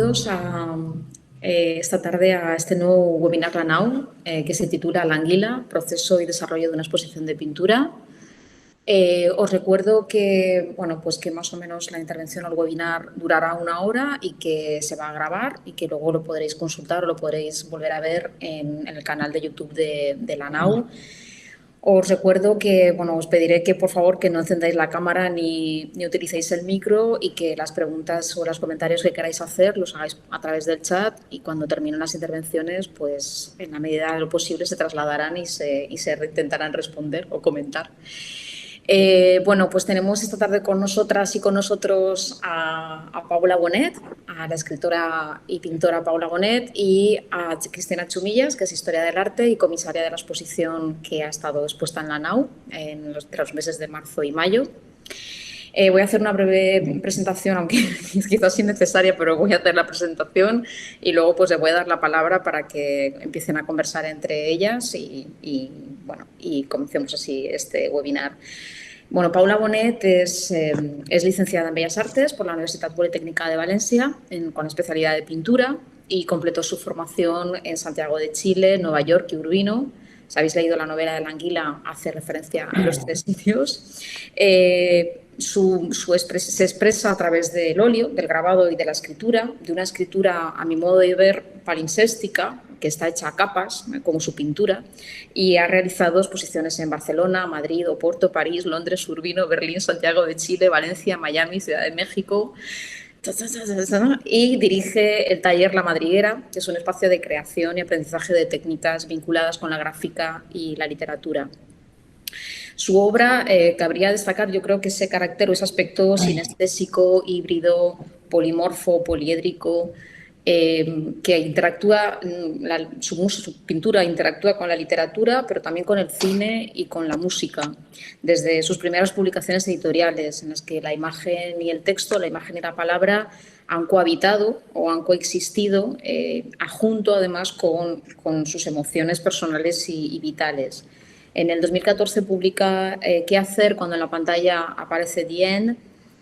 todos esta tarde a este nuevo webinar Lanao que se titula La anguila, proceso y desarrollo de una exposición de pintura. Os recuerdo que, bueno, pues que más o menos la intervención o el webinar durará 1 hora y que se va a grabar y que luego lo podréis consultar o lo podréis volver a ver en el canal de YouTube de Lanao. Os recuerdo que, bueno, os pediré que por favor que no encendáis la cámara ni utilicéis el micro y que las preguntas o los comentarios que queráis hacer los hagáis a través del chat y cuando terminen las intervenciones, pues en la medida de lo posible se trasladarán y se intentarán responder o comentar. Bueno, pues tenemos esta tarde con nosotras y con nosotros a Paula Bonet, a la escritora y pintora Paula Bonet, y a Cristina Chumillas, que es historiadora del arte y comisaria de la exposición que ha estado expuesta en Lanao en los meses de marzo y mayo. Voy a hacer una breve presentación, aunque quizás innecesaria, pero voy a hacer la presentación y luego pues les voy a dar la palabra para que empiecen a conversar entre ellas y comencemos así este webinar. Bueno, Paula Bonet es licenciada en Bellas Artes por la Universitat Politécnica de Valencia con especialidad de pintura y completó su formación en Santiago de Chile, Nueva York y Urbino. Si habéis leído la novela de La anguila, hace referencia a los 3 sitios. Se expresa a través del óleo, del grabado y de la escritura, de una escritura, a mi modo de ver, palimpséstica, que está hecha a capas, como su pintura, y ha realizado exposiciones en Barcelona, Madrid, Oporto, París, Londres, Urbino, Berlín, Santiago de Chile, Valencia, Miami, Ciudad de México, y dirige el taller La Madriguera, que es un espacio de creación y aprendizaje de técnicas vinculadas con la gráfica y la literatura. Su obra cabría destacar, yo creo que ese carácter o ese aspecto sinestésico, híbrido, polimorfo, poliédrico, que interactúa, su pintura interactúa con la literatura, pero también con el cine y con la música. Desde sus primeras publicaciones editoriales, en las que la imagen y el texto, la imagen y la palabra han cohabitado o han coexistido, junto además con sus emociones personales y vitales. En el 2014 publica ¿Qué hacer cuando en la pantalla aparece The End?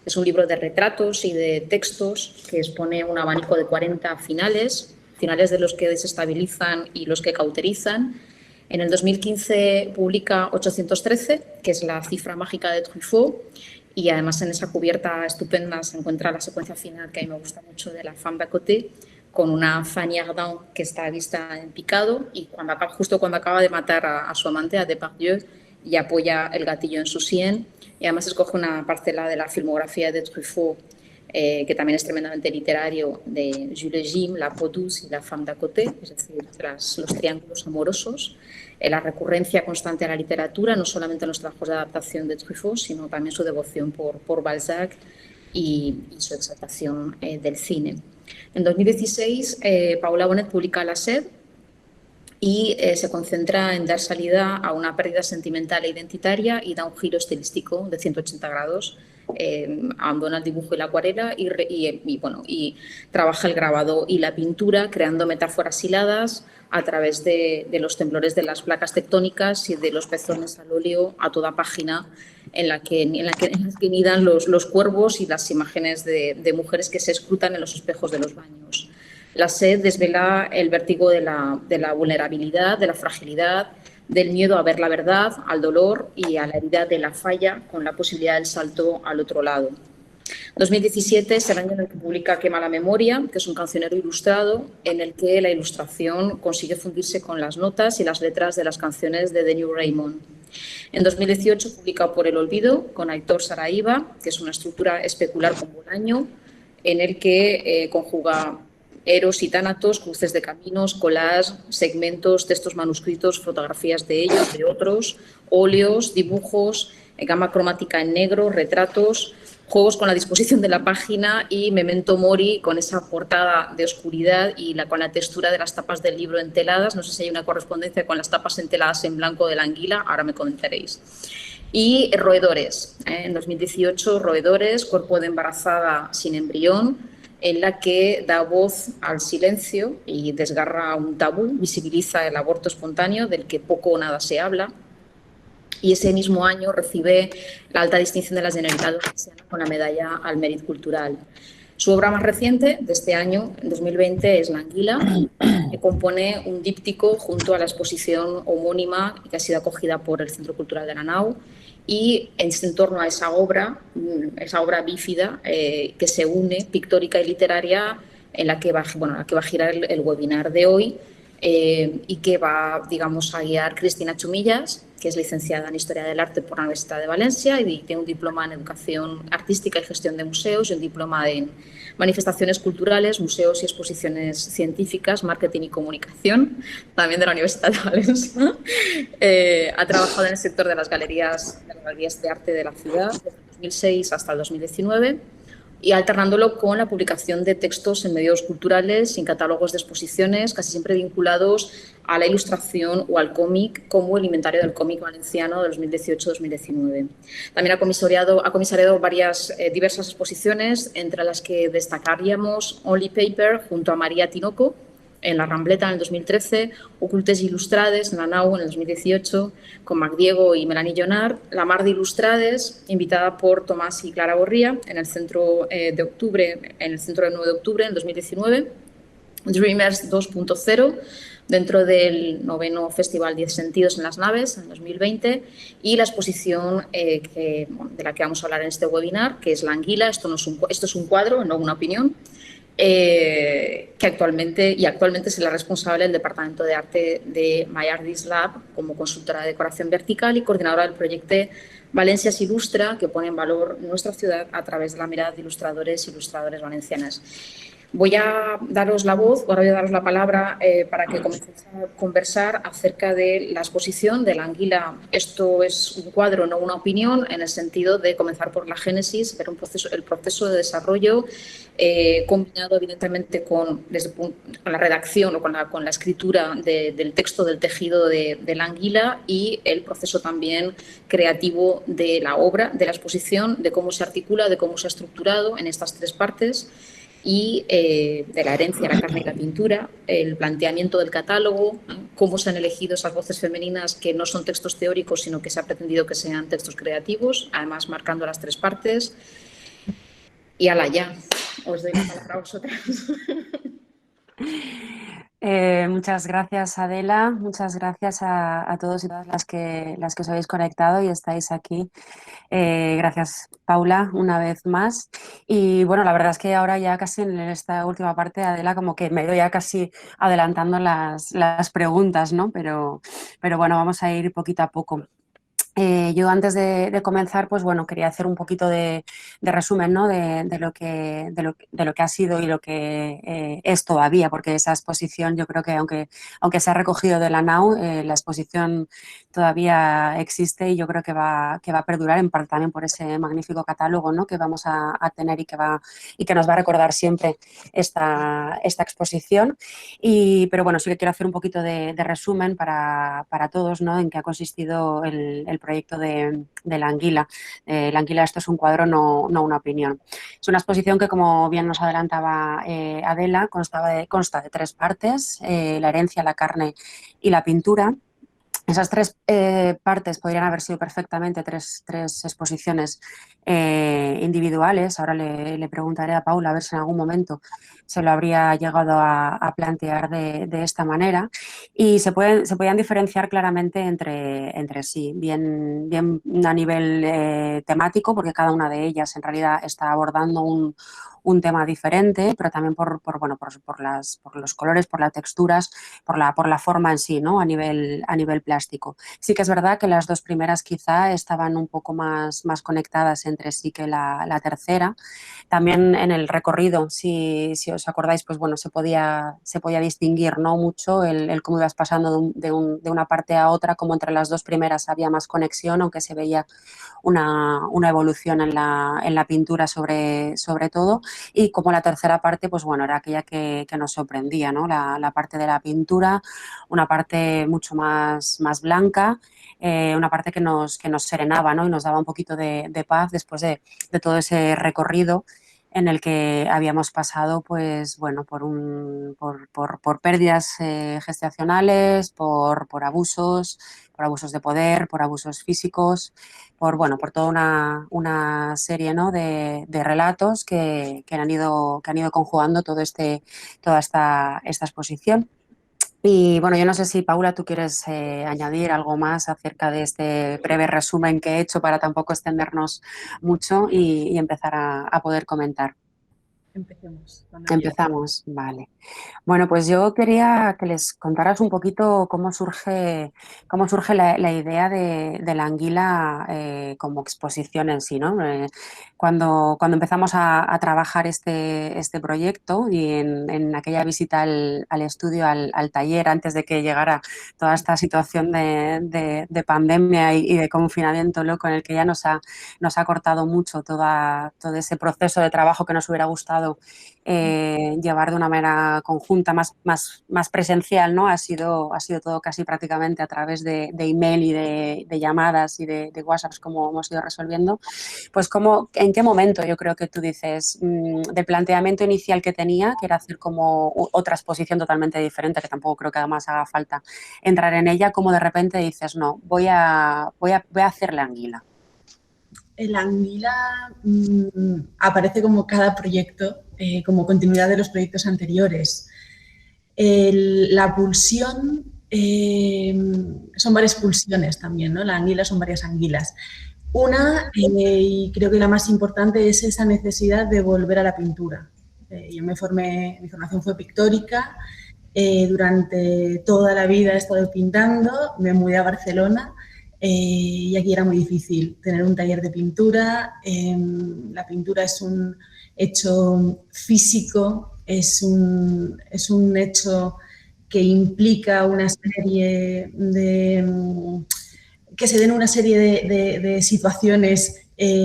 Es un libro de retratos y de textos que expone un abanico de 40 finales de los que desestabilizan y los que cauterizan. En el 2015 publica 813, que es la cifra mágica de Truffaut, y además en esa cubierta estupenda se encuentra la secuencia final, que a mí me gusta mucho, de la Femme d'à côté, con una Fanny Ardant que está vista en picado y justo cuando acaba de matar a su amante, a Depardieu, y apoya el gatillo en su sien. Y además escoge una parcela de la filmografía de Truffaut, que también es tremendamente literario, de Jules Jim, La peau douce y La Femme d'à côté, es decir, los triángulos amorosos, la recurrencia constante a la literatura, no solamente en los trabajos de adaptación de Truffaut, sino también su devoción por Balzac y su exaltación del cine. En 2016, Paula Bonet publica La sed y se concentra en dar salida a una pérdida sentimental e identitaria y da un giro estilístico de 180 grados. Abandona el dibujo y la acuarela y trabaja el grabado y la pintura, creando metáforas hiladas a través de los temblores de las placas tectónicas y de los pezones al óleo a toda página, en las que nidan los cuervos y las imágenes de mujeres que se escrutan en los espejos de los baños. La sed desvela el vértigo de la vulnerabilidad, de la fragilidad, del miedo a ver la verdad, al dolor y a la herida de la falla, con la posibilidad del salto al otro lado. 2017 es el año en el que publica Quema la memoria, que es un cancionero ilustrado en el que la ilustración consigue fundirse con las notas y las letras de las canciones de The New Raymond. En 2018 publica Por el olvido, con Aitor Saraiva, que es una estructura especular con Bolaño, en el que conjuga eros y tánatos, cruces de caminos, collages, segmentos, textos manuscritos, fotografías de ellos, de otros, óleos, dibujos, gama cromática en negro, retratos, juegos con la disposición de la página y Memento Mori, con esa portada de oscuridad y con la textura de las tapas del libro enteladas. No sé si hay una correspondencia con las tapas enteladas en blanco de La anguila, ahora me comentaréis. Y Roedores, en 2018, Roedores, cuerpo de embarazada sin embrión, en la que da voz al silencio y desgarra un tabú, visibiliza el aborto espontáneo, del que poco o nada se habla. Y ese mismo año recibe la alta distinción de la Generalitat Valenciana con la medalla al Mèrit Cultural. Su obra más reciente de este año, en 2020, es La Anguila, que compone un díptico junto a la exposición homónima que ha sido acogida por el Centro Cultural de la Nau, y en torno a esa obra bífida que se une, pictórica y literaria, en la que va a girar el webinar de hoy, y que va, digamos, a guiar Cristina Chumillas, que es licenciada en Historia del Arte por la Universidad de Valencia y tiene un diploma en Educación Artística y Gestión de Museos y un diploma en Manifestaciones Culturales, Museos y Exposiciones Científicas, Marketing y Comunicación, también de la Universidad de Valencia. Ha trabajado en el sector de las galerías de arte de la ciudad desde 2006 hasta el 2019, y alternándolo con la publicación de textos en medios culturales y en catálogos de exposiciones, casi siempre vinculados a la ilustración o al cómic, como el Inventario del Cómic Valenciano de 2018-2019. También ha comisariado diversas exposiciones, entre las que destacaríamos Only Paper junto a María Tinoco en la Rambleta en el 2013, Ocultes Ilustrades en la Nau en el 2018, con Magdiego y Melanie Llonar, La Mar de Ilustrades, invitada por Tomás y Clara Borría en el Centro de Octubre, en el Centro del 9 de Octubre en el 2019, Dreamers 2.0, dentro del 9º Festival 10 Sentidos en las Naves en 2020, y la exposición de la que vamos a hablar en este webinar, que es La Anguila. Esto es un cuadro, no una opinión, que actualmente es la responsable del Departamento de Arte de My Artist Lab como consultora de decoración vertical y coordinadora del proyecto Valencias Ilustra, que pone en valor nuestra ciudad a través de la mirada de ilustradores e ilustradoras valencianas. Voy a daros la voz, ahora voy a daros la palabra para que comencéis a conversar acerca de la exposición de La Anguila. Esto es un cuadro, no una opinión, en el sentido de comenzar por la génesis, ver el proceso de desarrollo, combinado evidentemente con la redacción o con la escritura del texto, del tejido de La Anguila, y el proceso también creativo de la obra, de la exposición, de cómo se articula, de cómo se ha estructurado en estas tres partes, y de la herencia, la carne y la pintura, el planteamiento del catálogo, cómo se han elegido esas voces femeninas que no son textos teóricos, sino que se ha pretendido que sean textos creativos, además marcando las tres partes. Y ala, ya, os doy la palabra a vosotras. Muchas gracias, Adela. Muchas gracias a todos y todas las que os habéis conectado y estáis aquí. Gracias, Paula, una vez más. Y bueno, la verdad es que ahora ya casi en esta última parte, Adela, como que me he ido ya casi adelantando las preguntas, ¿no? Pero bueno, vamos a ir poquito a poco. Yo antes de comenzar, pues bueno, quería hacer un poquito de resumen, ¿no? de lo que ha sido y lo que es todavía, porque esa exposición, yo creo que aunque se ha recogido de la Nau, la exposición todavía existe y yo creo que va a perdurar, en parte también por ese magnífico catálogo, ¿no? que vamos a tener y que nos va a recordar siempre esta exposición. Pero bueno, sí que quiero hacer un poquito de resumen para todos, ¿no? en qué ha consistido el proyecto de La Anguila. La Anguila, esto es un cuadro, no una opinión. Es una exposición que, como bien nos adelantaba Adela, consta de tres partes: la herencia, la carne y la pintura. Esas tres partes podrían haber sido perfectamente tres exposiciones individuales. Ahora le preguntaré a Paula a ver si en algún momento se lo habría llegado a plantear de esta manera. Y se podían diferenciar claramente entre sí, bien a nivel temático, porque cada una de ellas en realidad está abordando un tema diferente, pero también bueno, por los colores, por las texturas, por la forma en sí, ¿no? a nivel plástico. Sí que es verdad que las dos primeras quizá estaban un poco más conectadas entre sí que la tercera. También en el recorrido, si os acordáis, pues bueno, se podía distinguir, ¿no? mucho el cómo ibas pasando de una parte a otra, como entre las dos primeras había más conexión, aunque se veía una evolución en la pintura sobre todo, y como la tercera parte, pues bueno, era aquella que nos sorprendía, ¿no? La parte de la pintura, una parte mucho más blanca, una parte que nos serenaba, ¿no? y nos daba un poquito de paz después de todo ese recorrido en el que habíamos pasado, pues bueno, por pérdidas gestacionales, por abusos de poder, por abusos físicos, bueno, por toda una serie, ¿no?, de relatos que han ido conjugando toda esta exposición. Y bueno, yo no sé si, Paula, tú quieres añadir algo más acerca de este breve resumen que he hecho para tampoco extendernos mucho y empezar a poder comentar. Empecemos. Empezamos, vale. Bueno, pues yo quería que les contaras un poquito cómo surge la idea de la anguila como exposición en sí, ¿no? Cuando empezamos a trabajar este proyecto y en aquella visita al estudio, al taller, antes de que llegara toda esta situación de pandemia y de confinamiento loco en el que ya nos ha cortado mucho todo ese proceso de trabajo que nos hubiera gustado llevar de una manera conjunta, más presencial, ¿no? Ha sido todo casi prácticamente a través de email y de llamadas y de WhatsApps como hemos ido resolviendo. Pues ¿en qué momento yo creo que tú dices del planteamiento inicial que tenía, que era hacer como otra exposición totalmente diferente, que tampoco creo que además haga falta entrar en ella, como de repente dices, no, voy a hacer la anguila? El anguila aparece como cada proyecto, como continuidad de los proyectos anteriores. La pulsión son varias pulsiones también, ¿no? La anguila son varias anguilas. Una, y creo que la más importante, es esa necesidad de volver a la pintura. Mi formación fue pictórica, durante toda la vida he estado pintando, me mudé a Barcelona y aquí era muy difícil tener un taller de pintura. La pintura es un hecho físico, es un hecho que implica una serie que se den una serie de situaciones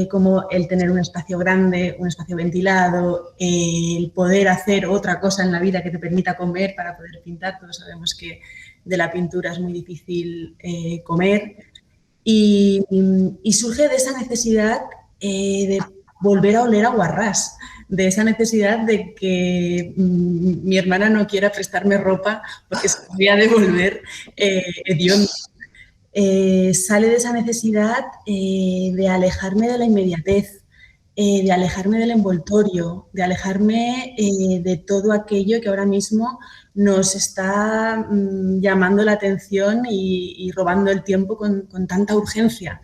como el tener un espacio grande, un espacio ventilado, el poder hacer otra cosa en la vida que te permita comer para poder pintar. Todos sabemos que de la pintura es muy difícil comer. Y surge de esa necesidad de volver a oler a Guarrás, de esa necesidad de que mi hermana no quiera prestarme ropa porque se podría devolver hedionda. Sale de esa necesidad de alejarme de la inmediatez, de alejarme del envoltorio, de alejarme de todo aquello que ahora mismo nos está llamando la atención y robando el tiempo con tanta urgencia.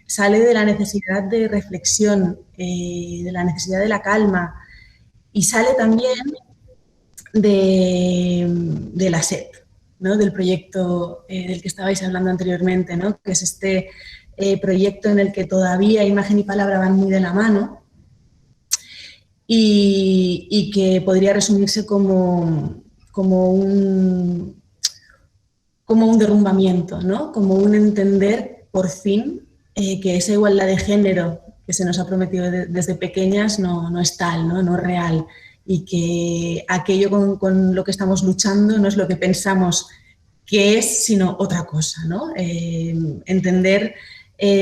Sale de la necesidad de reflexión, de la necesidad de la calma, y sale también de la sed, ¿no? Del proyecto del que estabais hablando anteriormente, ¿no? Que es este proyecto en el que todavía imagen y palabra van muy de la mano y que podría resumirse como un derrumbamiento, ¿no? Como un entender, por fin, que esa igualdad de género que se nos ha prometido desde pequeñas no es tal, no es real, y que aquello con lo que estamos luchando no es lo que pensamos que es, sino otra cosa, ¿no? Entender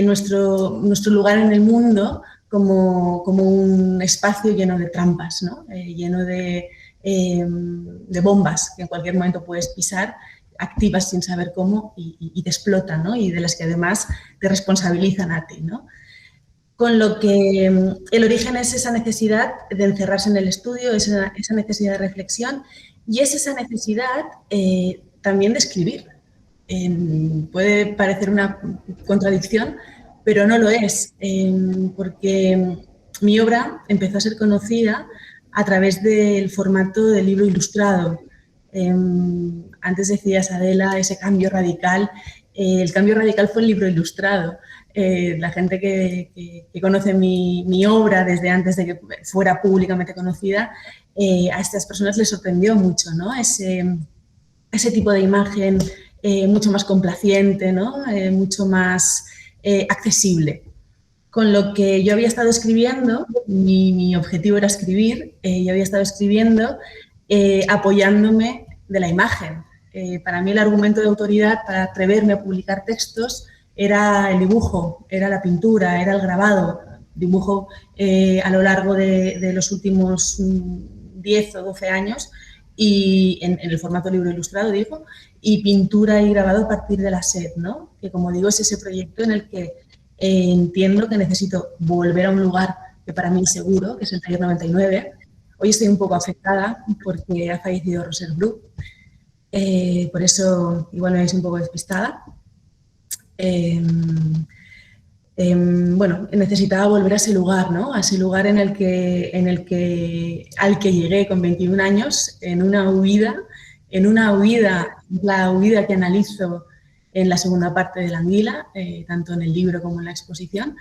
nuestro lugar en el mundo como un espacio lleno de trampas, ¿no? Lleno de bombas que en cualquier momento puedes pisar, activas sin saber cómo y te explotan, ¿no? Y de las que además te responsabilizan a ti, ¿no? Con lo que el origen es esa necesidad de encerrarse en el estudio, esa necesidad de reflexión, y es esa necesidad también de escribir. Puede parecer una contradicción, pero no lo es, porque mi obra empezó a ser conocida a través del formato del libro ilustrado. Antes decías, Adela, ese cambio radical. El cambio radical fue el libro ilustrado. La gente que conoce mi obra desde antes de que fuera públicamente conocida, a estas personas les sorprendió mucho, ¿no? Ese tipo de imagen mucho más complaciente, ¿no? Mucho más accesible. Con lo que yo había estado escribiendo, mi objetivo era escribir, yo había estado escribiendo apoyándome de la imagen. Para mí el argumento de autoridad para atreverme a publicar textos era el dibujo, era la pintura, era el grabado. Dibujo a lo largo de los últimos 10 o 12 años y en el formato libro ilustrado, digo, y pintura y grabado a partir de la sed, ¿no? Que como digo es ese proyecto en el que entiendo que necesito volver a un lugar que para mí es seguro, que es el Taller 99. Hoy estoy un poco afectada porque ha fallecido Roser Bru, por eso igual me veis un poco despistada. Bueno, necesitaba volver a ese lugar, ¿no? A ese lugar al que llegué con 21 años, la huida que analizo en la segunda parte de La Anguila, tanto en el libro como en la exposición,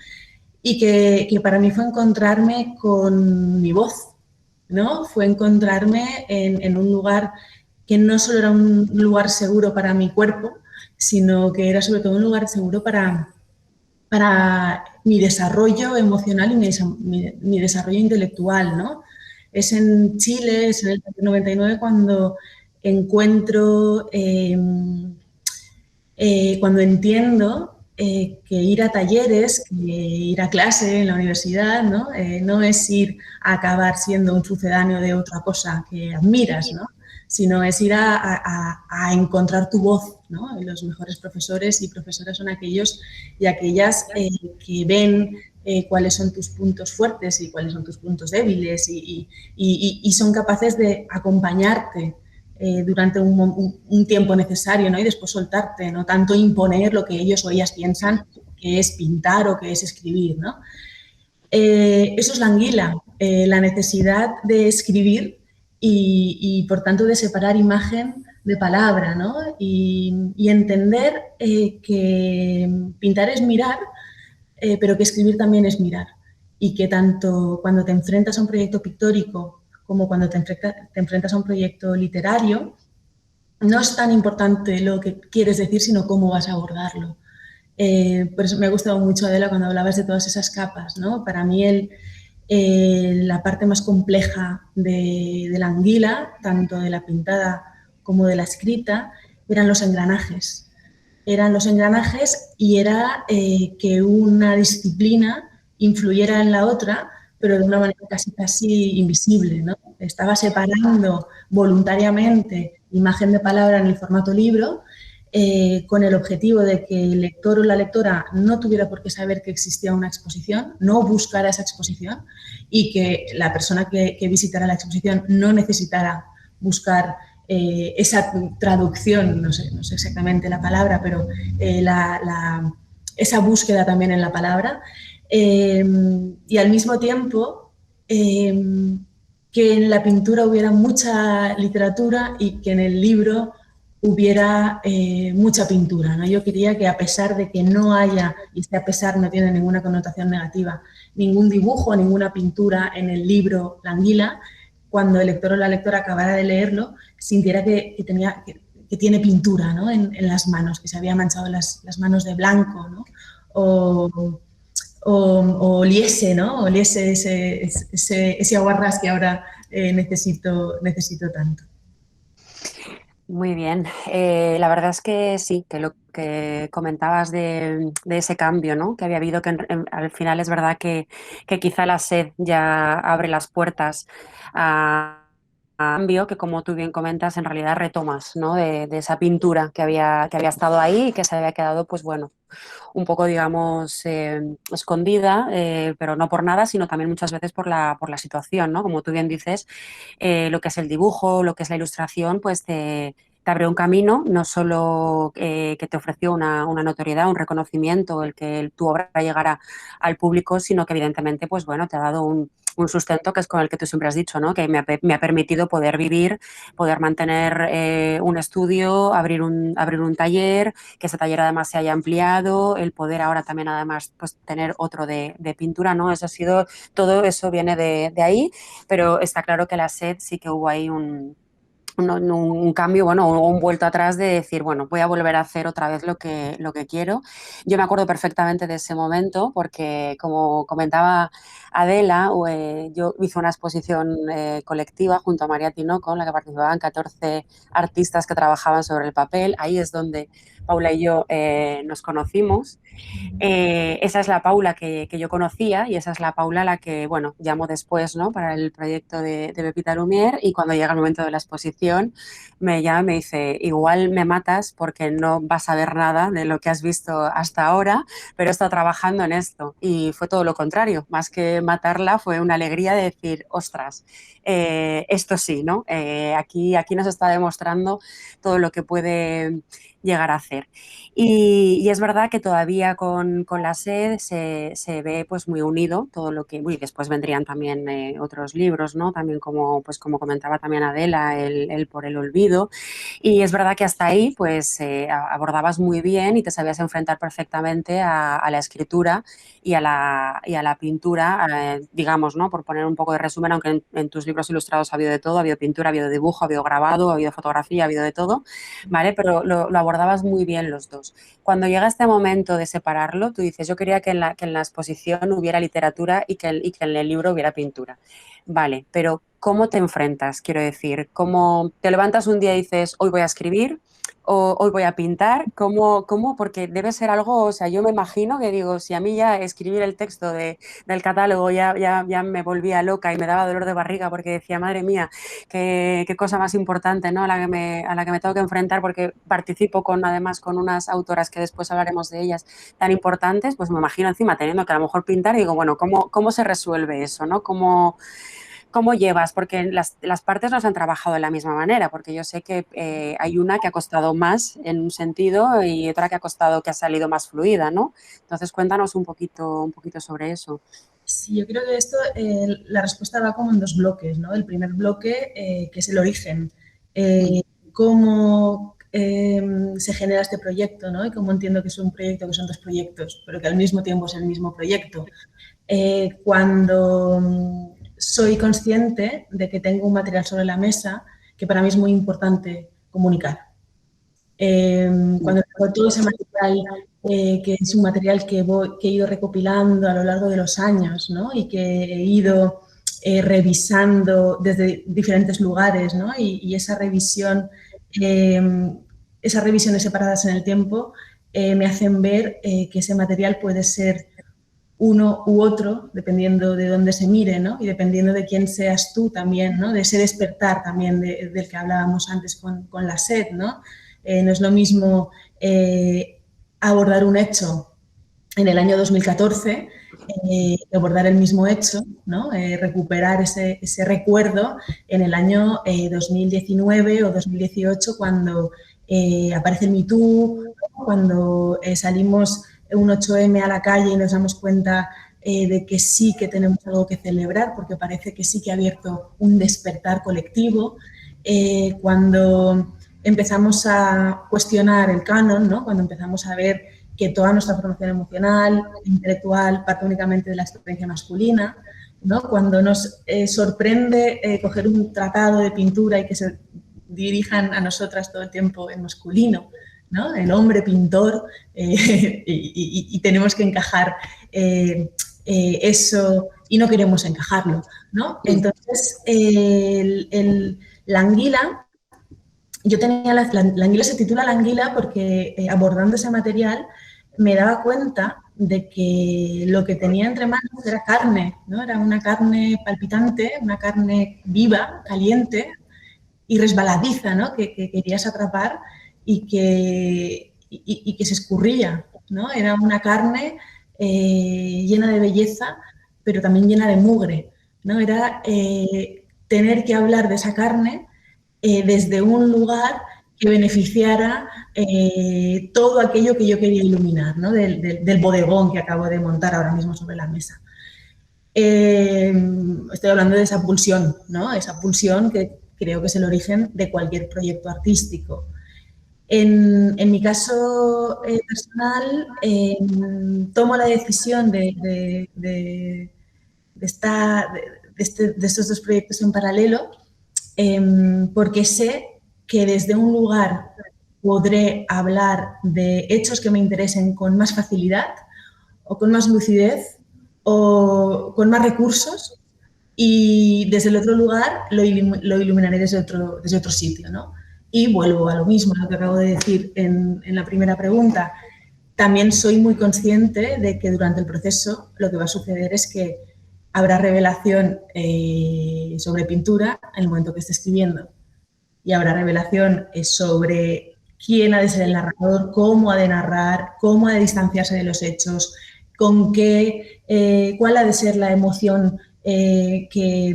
y que para mí fue encontrarme con mi voz, ¿no? Fue encontrarme en un lugar que no solo era un lugar seguro para mi cuerpo, sino que era sobre todo un lugar seguro para mi desarrollo emocional y mi desarrollo intelectual, ¿no? Es en Chile, es en el 99 cuando encuentro, cuando entiendo que ir a talleres, que ir a clase en la universidad, ¿no? No es ir a acabar siendo un sucedáneo de otra cosa que admiras, ¿no? Sino es ir a encontrar tu voz, ¿no? Y los mejores profesores y profesoras son aquellos y aquellas que ven cuáles son tus puntos fuertes y cuáles son tus puntos débiles y son capaces de acompañarte durante un tiempo necesario, ¿no? Y después soltarte, no tanto imponer lo que ellos o ellas piensan que es pintar o que es escribir, ¿no? Eso es La Anguila, la necesidad de escribir y, por tanto, de separar imagen de palabra, ¿no? Y entender que pintar es mirar, pero que escribir también es mirar. Y que tanto cuando te enfrentas a un proyecto pictórico como cuando te enfrentas a un proyecto literario, no es tan importante lo que quieres decir, sino cómo vas a abordarlo. Por eso me ha gustado mucho, Adela, cuando hablabas de todas esas capas, ¿no? Para mí la parte más compleja de La Anguila, tanto de la pintada como de la escrita, eran los engranajes. Eran los engranajes y era que una disciplina influyera en la otra, pero de una manera casi invisible, ¿no? Estaba separando voluntariamente imagen de palabra en el formato libro, con el objetivo de que el lector o la lectora no tuviera por qué saber que existía una exposición, no buscara esa exposición y que la persona que visitara la exposición no necesitara buscar esa traducción, no sé exactamente la palabra, pero esa búsqueda también en la palabra. Y al mismo tiempo que en la pintura hubiera mucha literatura y que en el libro hubiera mucha pintura, ¿no? Yo quería que, a pesar de que no haya, y este a pesar no tiene ninguna connotación negativa, ningún dibujo, ninguna pintura en el libro La Anguila, cuando el lector o la lectora acabara de leerlo, sintiera que tiene pintura, ¿no? en las manos, que se había manchado las manos de blanco, ¿no? O oliese, ¿no? Oliese ese aguarrás que ahora necesito tanto. Muy bien. La verdad es que sí, que lo que comentabas de ese cambio, ¿no? Que había habido, que al final es verdad que quizá la sed ya abre las puertas a cambio que, como tú bien comentas, en realidad retomas, ¿no? De esa pintura que había estado ahí y que se había quedado, pues bueno, un poco, digamos, escondida, pero no por nada, sino también muchas veces por la situación, ¿no? Como tú bien dices, lo que es el dibujo, lo que es la ilustración, pues te abrió un camino, no solo que te ofreció una notoriedad, un reconocimiento, el que tu obra llegara al público, sino que evidentemente, pues bueno, te ha dado un sustento, que es con el que tú siempre has dicho, ¿no? Que me ha permitido poder vivir, poder mantener un estudio, abrir un taller, que ese taller además se haya ampliado, el poder ahora también además pues tener otro de pintura, ¿no? Todo eso viene de ahí, pero está claro que la sed sí que hubo ahí un cambio, bueno, un vuelto atrás de decir, bueno, voy a volver a hacer otra vez lo que quiero. Yo me acuerdo perfectamente de ese momento porque, como comentaba Adela, yo hice una exposición colectiva junto a María Tinoco, en la que participaban 14 artistas que trabajaban sobre el papel. Ahí es donde Paula y yo nos conocimos. Esa es la Paula que yo conocía y esa es la Paula a la que, bueno, llamo después, ¿no? Para el proyecto de Pepita Lumière, y cuando llega el momento de la exposición me llama y me dice, igual me matas porque no vas a ver nada de lo que has visto hasta ahora, pero he estado trabajando en esto. Y fue todo lo contrario, más que matarla fue una alegría de decir, ostras, esto sí, ¿no? Aquí nos está demostrando todo lo que puede llegar a hacer. Y es verdad que todavía con la SED se ve pues muy unido todo lo que... Uy, después vendrían también otros libros, ¿no? También como comentaba también Adela, el Por el olvido. Y es verdad que hasta ahí pues abordabas muy bien y te sabías enfrentar perfectamente a la escritura y a la pintura, digamos, ¿no? Por poner un poco de resumen, aunque en tus libros ilustrados ha habido de todo, ha habido pintura, ha habido dibujo, ha habido grabado, ha habido fotografía, ha habido de todo, ¿vale? Pero lo abordabas muy bien los dos. Cuando llega este momento de separarlo, tú dices, yo quería que en la exposición hubiera literatura y que en el libro hubiera pintura. Vale, pero ¿cómo te enfrentas? Quiero decir, ¿cómo te levantas un día y dices, hoy voy a escribir? O hoy voy a pintar, ¿cómo? Porque debe ser algo, o sea, yo me imagino que digo, si a mí ya escribir el texto del catálogo ya me volvía loca y me daba dolor de barriga porque decía, madre mía, qué cosa más importante, ¿no? A la que me tengo que enfrentar porque participo además con unas autoras que después hablaremos de ellas tan importantes, pues me imagino encima teniendo que a lo mejor pintar y digo, bueno, ¿cómo se resuelve eso, ¿no? ¿Cómo llevas? Porque las partes no se han trabajado de la misma manera, porque yo sé que hay una que ha costado más en un sentido y otra que ha salido más fluida, ¿no? Entonces, cuéntanos un poquito sobre eso. Sí, yo creo que esto, la respuesta va como en dos bloques, ¿no? El primer bloque, que es el origen, cómo se genera este proyecto, ¿no? Y cómo entiendo que es un proyecto, que son dos proyectos, pero que al mismo tiempo es el mismo proyecto. Cuando soy consciente de que tengo un material sobre la mesa que para mí es muy importante comunicar. Cuando tengo todo ese material, que es un material que he ido recopilando a lo largo de los años, ¿no? Y que he ido revisando desde diferentes lugares, ¿no? Y esas revisiones separadas en el tiempo me hacen ver que ese material puede ser uno u otro, dependiendo de dónde se mire, ¿no? Y dependiendo de quién seas tú también, ¿no? De ese despertar también del que hablábamos antes con la SED, ¿no? No es lo mismo abordar un hecho en el año 2014, abordar el mismo hecho, ¿no? Recuperar ese recuerdo en el año 2019 o 2018 cuando aparece el Me Too, cuando salimos un 8M a la calle y nos damos cuenta de que sí que tenemos algo que celebrar porque parece que sí que ha abierto un despertar colectivo, cuando empezamos a cuestionar el canon, ¿no? Cuando empezamos a ver que toda nuestra formación emocional, intelectual, parte únicamente de la experiencia masculina, ¿no? Cuando nos sorprende coger un tratado de pintura y que se dirijan a nosotras todo el tiempo en masculino, ¿no? El hombre pintor, y tenemos que encajar eso y no queremos encajarlo, ¿no? Entonces, la anguila, yo tenía la anguila se titula La anguila porque abordando ese material me daba cuenta de que lo que tenía entre manos era carne, ¿no? Era una carne palpitante, una carne viva, caliente y resbaladiza, ¿no? Que querías atrapar y que se escurría, ¿no? Era una carne llena de belleza, pero también llena de mugre, ¿no? Era tener que hablar de esa carne desde un lugar que beneficiara todo aquello que yo quería iluminar, ¿no? Del bodegón que acabo de montar ahora mismo sobre la mesa. Estoy hablando de esa pulsión, ¿no? Esa pulsión que creo que es el origen de cualquier proyecto artístico. En mi caso personal, tomo la decisión de estos dos proyectos en paralelo porque sé que desde un lugar podré hablar de hechos que me interesen con más facilidad o con más lucidez o con más recursos, y desde el otro lugar lo iluminaré desde otro sitio, ¿no? Y vuelvo a lo mismo, a lo que acabo de decir en la primera pregunta. También soy muy consciente de que durante el proceso lo que va a suceder es que habrá revelación sobre pintura en el momento que esté escribiendo y habrá revelación sobre quién ha de ser el narrador, cómo ha de narrar, cómo ha de distanciarse de los hechos, con qué, cuál ha de ser la emoción que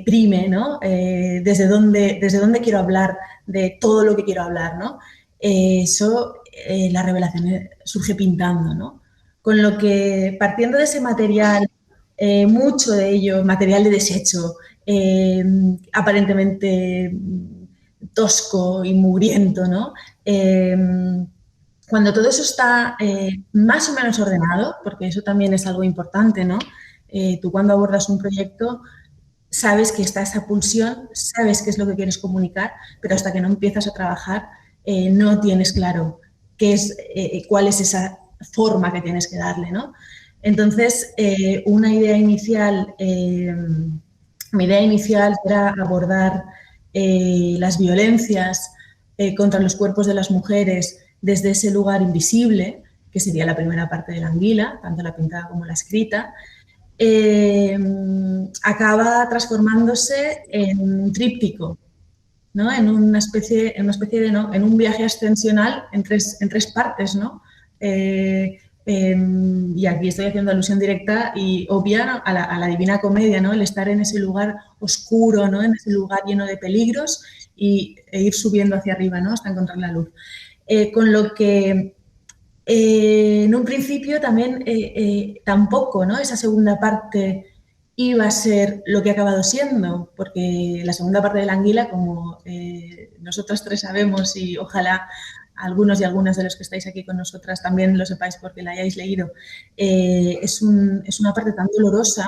prime, ¿no? Desde dónde quiero hablar de todo lo que quiero hablar, ¿no? La revelación surge pintando, ¿no? Con lo que, partiendo de ese material, mucho de ello, material de desecho, aparentemente tosco y mugriento, ¿no? Cuando todo eso está más o menos ordenado, porque eso también es algo importante, ¿no? Tú cuando abordas un proyecto sabes que está esa pulsión, sabes qué es lo que quieres comunicar, pero hasta que no empiezas a trabajar no tienes claro cuál es esa forma que tienes que darle, ¿no? Entonces, mi idea inicial era abordar las violencias contra los cuerpos de las mujeres desde ese lugar invisible, que sería la primera parte de la anguila, tanto la pintada como la escrita. Acaba transformándose en un tríptico, ¿no? En un viaje ascensional en tres partes, ¿no? Y aquí estoy haciendo alusión directa y obvia, ¿no? a la Divina Comedia, ¿no? El estar en ese lugar oscuro, ¿no? En ese lugar lleno de peligros e ir subiendo hacia arriba, ¿no? Hasta encontrar la luz. Con lo que en un principio también tampoco, ¿no? Esa segunda parte iba a ser lo que ha acabado siendo, porque la segunda parte de la anguila, como nosotros tres sabemos y ojalá algunos y algunas de los que estáis aquí con nosotras también lo sepáis porque la hayáis leído, es una parte tan dolorosa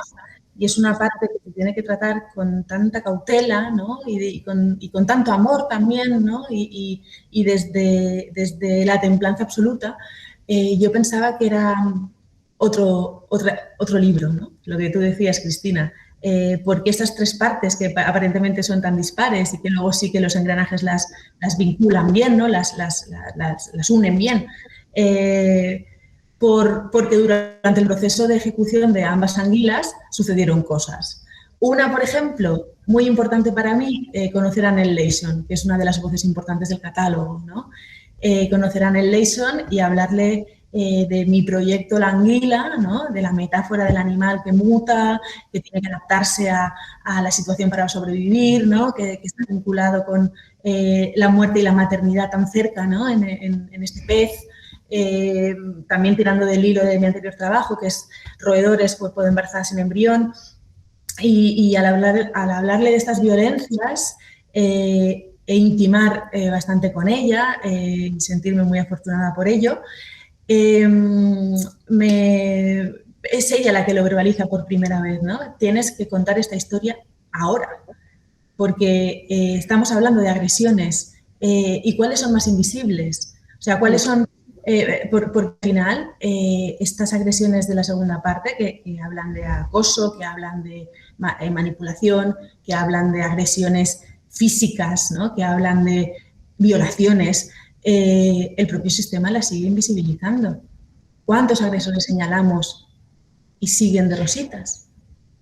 y es una parte que se tiene que tratar con tanta cautela, ¿no? y con tanto amor también, ¿no? y desde la templanza absoluta. Yo pensaba que era otro libro, ¿no? Lo que tú decías, Cristina, porque estas tres partes que aparentemente son tan dispares y que luego sí que los engranajes las vinculan bien, ¿no? las unen bien, porque durante el proceso de ejecución de ambas anguilas sucedieron cosas. Una, por ejemplo, muy importante para mí, conocer a Nell Leyson, que es una de las voces importantes del catálogo, ¿no? Conocer a Nell Leyson y hablarle de mi proyecto La Anguila, ¿no? De la metáfora del animal que muta, que tiene que adaptarse a la situación para sobrevivir, ¿no? Que está vinculado con la muerte y la maternidad tan cerca, ¿no? en este pez. También tirando del hilo de mi anterior trabajo, que es roedores, cuerpo de embarazada sin embrión. Y al hablarle de estas violencias e intimar bastante con ella y sentirme muy afortunada por ello, es ella la que lo verbaliza por primera vez, ¿no? Tienes que contar esta historia ahora, porque estamos hablando de agresiones y ¿cuáles son más invisibles? O sea, ¿cuáles son, por final, estas agresiones de la segunda parte que hablan de acoso, que hablan de manipulación, que hablan de agresiones físicas, ¿no? Que hablan de violaciones, el propio sistema las sigue invisibilizando. ¿Cuántos agresores señalamos y siguen de rositas?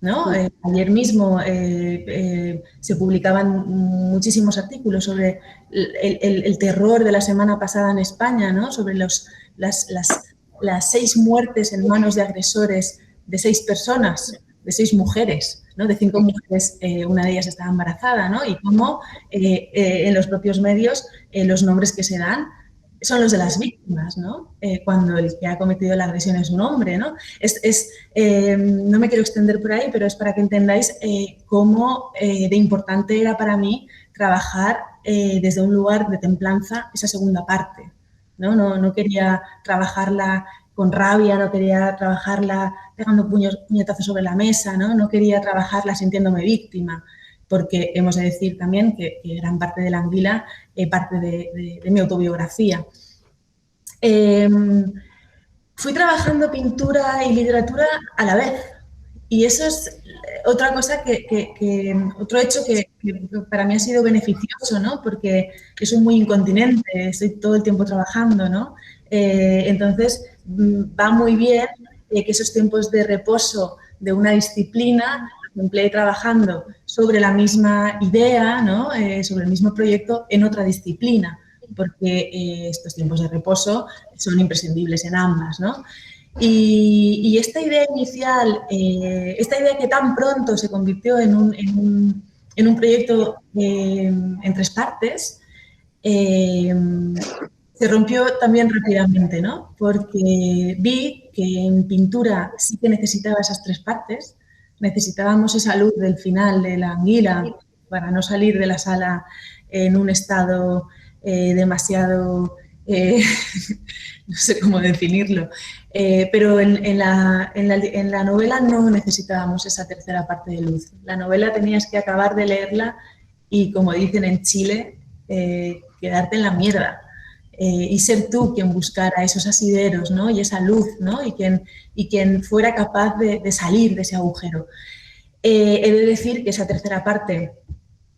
¿No? Ayer mismo se publicaban muchísimos artículos sobre el terror de la semana pasada en España, ¿no? Sobre las 6 muertes en manos de agresores de 6 personas, de 6 mujeres, ¿no? De 5 mujeres, una de ellas estaba embarazada, ¿no? Y cómo en los propios medios los nombres que se dan son los de las víctimas, ¿no? Cuando el que ha cometido la agresión es un hombre, ¿no? No me quiero extender por ahí, pero es para que entendáis cómo de importante era para mí trabajar desde un lugar de templanza esa segunda parte, ¿no? No quería trabajarla con rabia, no quería trabajarla pegando puñetazos sobre la mesa, ¿no? No quería trabajarla sintiéndome víctima, porque hemos de decir también que gran parte de la anguila parte de mi autobiografía. Fui trabajando pintura y literatura a la vez Y eso es otra cosa otro hecho que para mí ha sido beneficioso, ¿no? Porque yo soy muy incontinente, estoy todo el tiempo trabajando, ¿no? Entonces, va muy bien que esos tiempos de reposo de una disciplina los emplee trabajando sobre la misma idea, ¿no? Sobre el mismo proyecto en otra disciplina, porque estos tiempos de reposo son imprescindibles en ambas, ¿no? Y esta idea inicial, esta idea que tan pronto se convirtió en un proyecto en 3 partes, se rompió también rápidamente, ¿no? Porque vi que en pintura sí que necesitaba esas 3 partes, necesitábamos esa luz del final de la anguila para no salir de la sala en un estado demasiado, no sé cómo definirlo, pero en la novela no necesitábamos esa tercera parte de luz. La novela tenías que acabar de leerla y, como dicen en Chile, quedarte en la mierda. Y ser tú quien buscara esos asideros, ¿no? Y esa luz, ¿no? Y quien fuera capaz de salir de ese agujero. He de decir que esa tercera parte,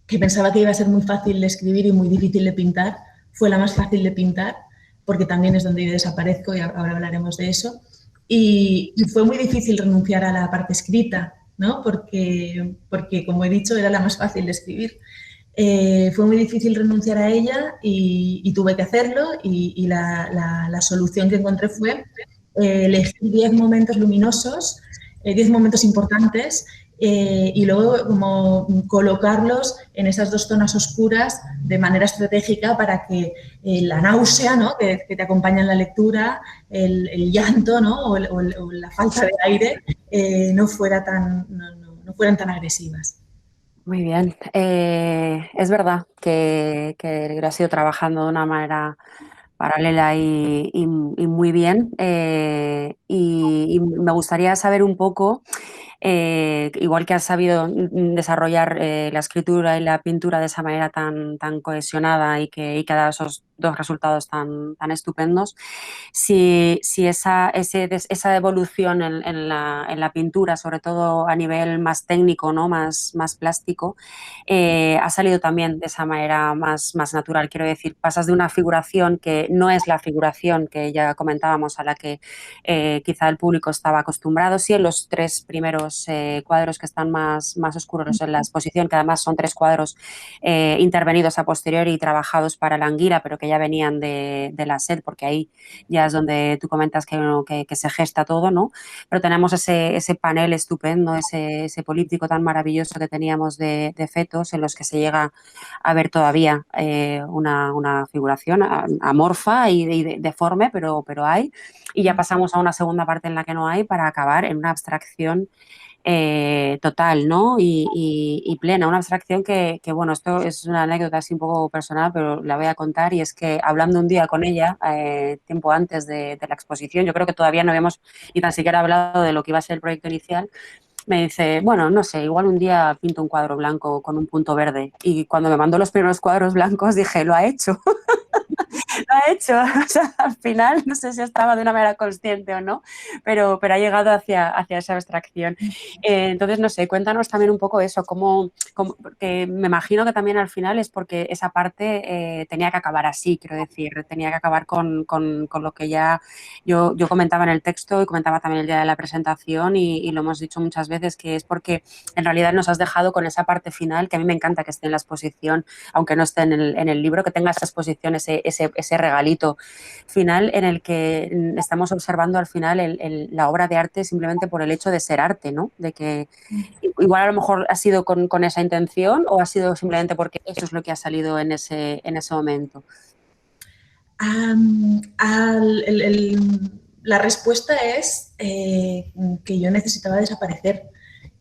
que pensaba que iba a ser muy fácil de escribir y muy difícil de pintar, fue la más fácil de pintar, porque también es donde yo desaparezco y ahora hablaremos de eso. Y fue muy difícil renunciar a la parte escrita, ¿no? Porque, como he dicho, era la más fácil de escribir. Fue muy difícil renunciar a ella y tuve que hacerlo, y la solución que encontré fue elegir 10 momentos luminosos, 10 momentos importantes, y luego como colocarlos en esas 2 zonas oscuras de manera estratégica para que la náusea, ¿no? que te acompaña en la lectura, el llanto, ¿no? o la falta de aire no fueran tan agresivas. Muy bien. Es verdad que lo has ido trabajando de una manera paralela y muy bien. Y me gustaría saber un poco, igual que has sabido desarrollar la escritura y la pintura de esa manera tan cohesionada y que ha dado esos 2 resultados tan estupendos, si esa evolución en la pintura, sobre todo a nivel más técnico, ¿no? más plástico, ha salido también de esa manera más natural. Quiero decir, pasas de una figuración que no es la figuración que ya comentábamos, a la que quizá el público estaba acostumbrado, sí, en los 3 primeros cuadros que están más oscuros en la exposición, que además son 3 cuadros intervenidos a posteriori y trabajados para la anguila, pero que ya venían de la SED, porque ahí ya es donde tú comentas que se gesta todo, ¿no? Pero tenemos ese panel estupendo, ese políptico tan maravilloso que teníamos de fetos, en los que se llega a ver todavía una figuración amorfa y deforme, pero hay. Y ya pasamos a una segunda parte en la que no hay, para acabar en una abstracción total, ¿no? Y plena, una abstracción que, bueno, esto es una anécdota así un poco personal, pero la voy a contar, y es que hablando un día con ella, tiempo antes de la exposición, yo creo que todavía no habíamos ni tan siquiera hablado de lo que iba a ser el proyecto inicial, me dice, bueno, no sé, igual un día pinto un cuadro blanco con un punto verde. Y cuando me mandó los primeros cuadros blancos dije, lo ha hecho. Lo ha hecho. O sea, al final, no sé si estaba de una manera consciente o no, pero ha llegado hacia esa abstracción. Entonces, no sé, cuéntanos también un poco eso, porque me imagino que también al final es porque esa parte tenía que acabar así, quiero decir, tenía que acabar con lo que ya yo comentaba en el texto y comentaba también el día de la presentación, y lo hemos dicho muchas veces, que es porque en realidad nos has dejado con esa parte final, que a mí me encanta que esté en la exposición, aunque no esté en el libro, que tenga esa exposición, ese regalito final en el que estamos observando al final la obra de arte simplemente por el hecho de ser arte, ¿no? De que igual a lo mejor ha sido con esa intención, o ha sido simplemente porque eso es lo que ha salido en ese momento. La respuesta es que yo necesitaba desaparecer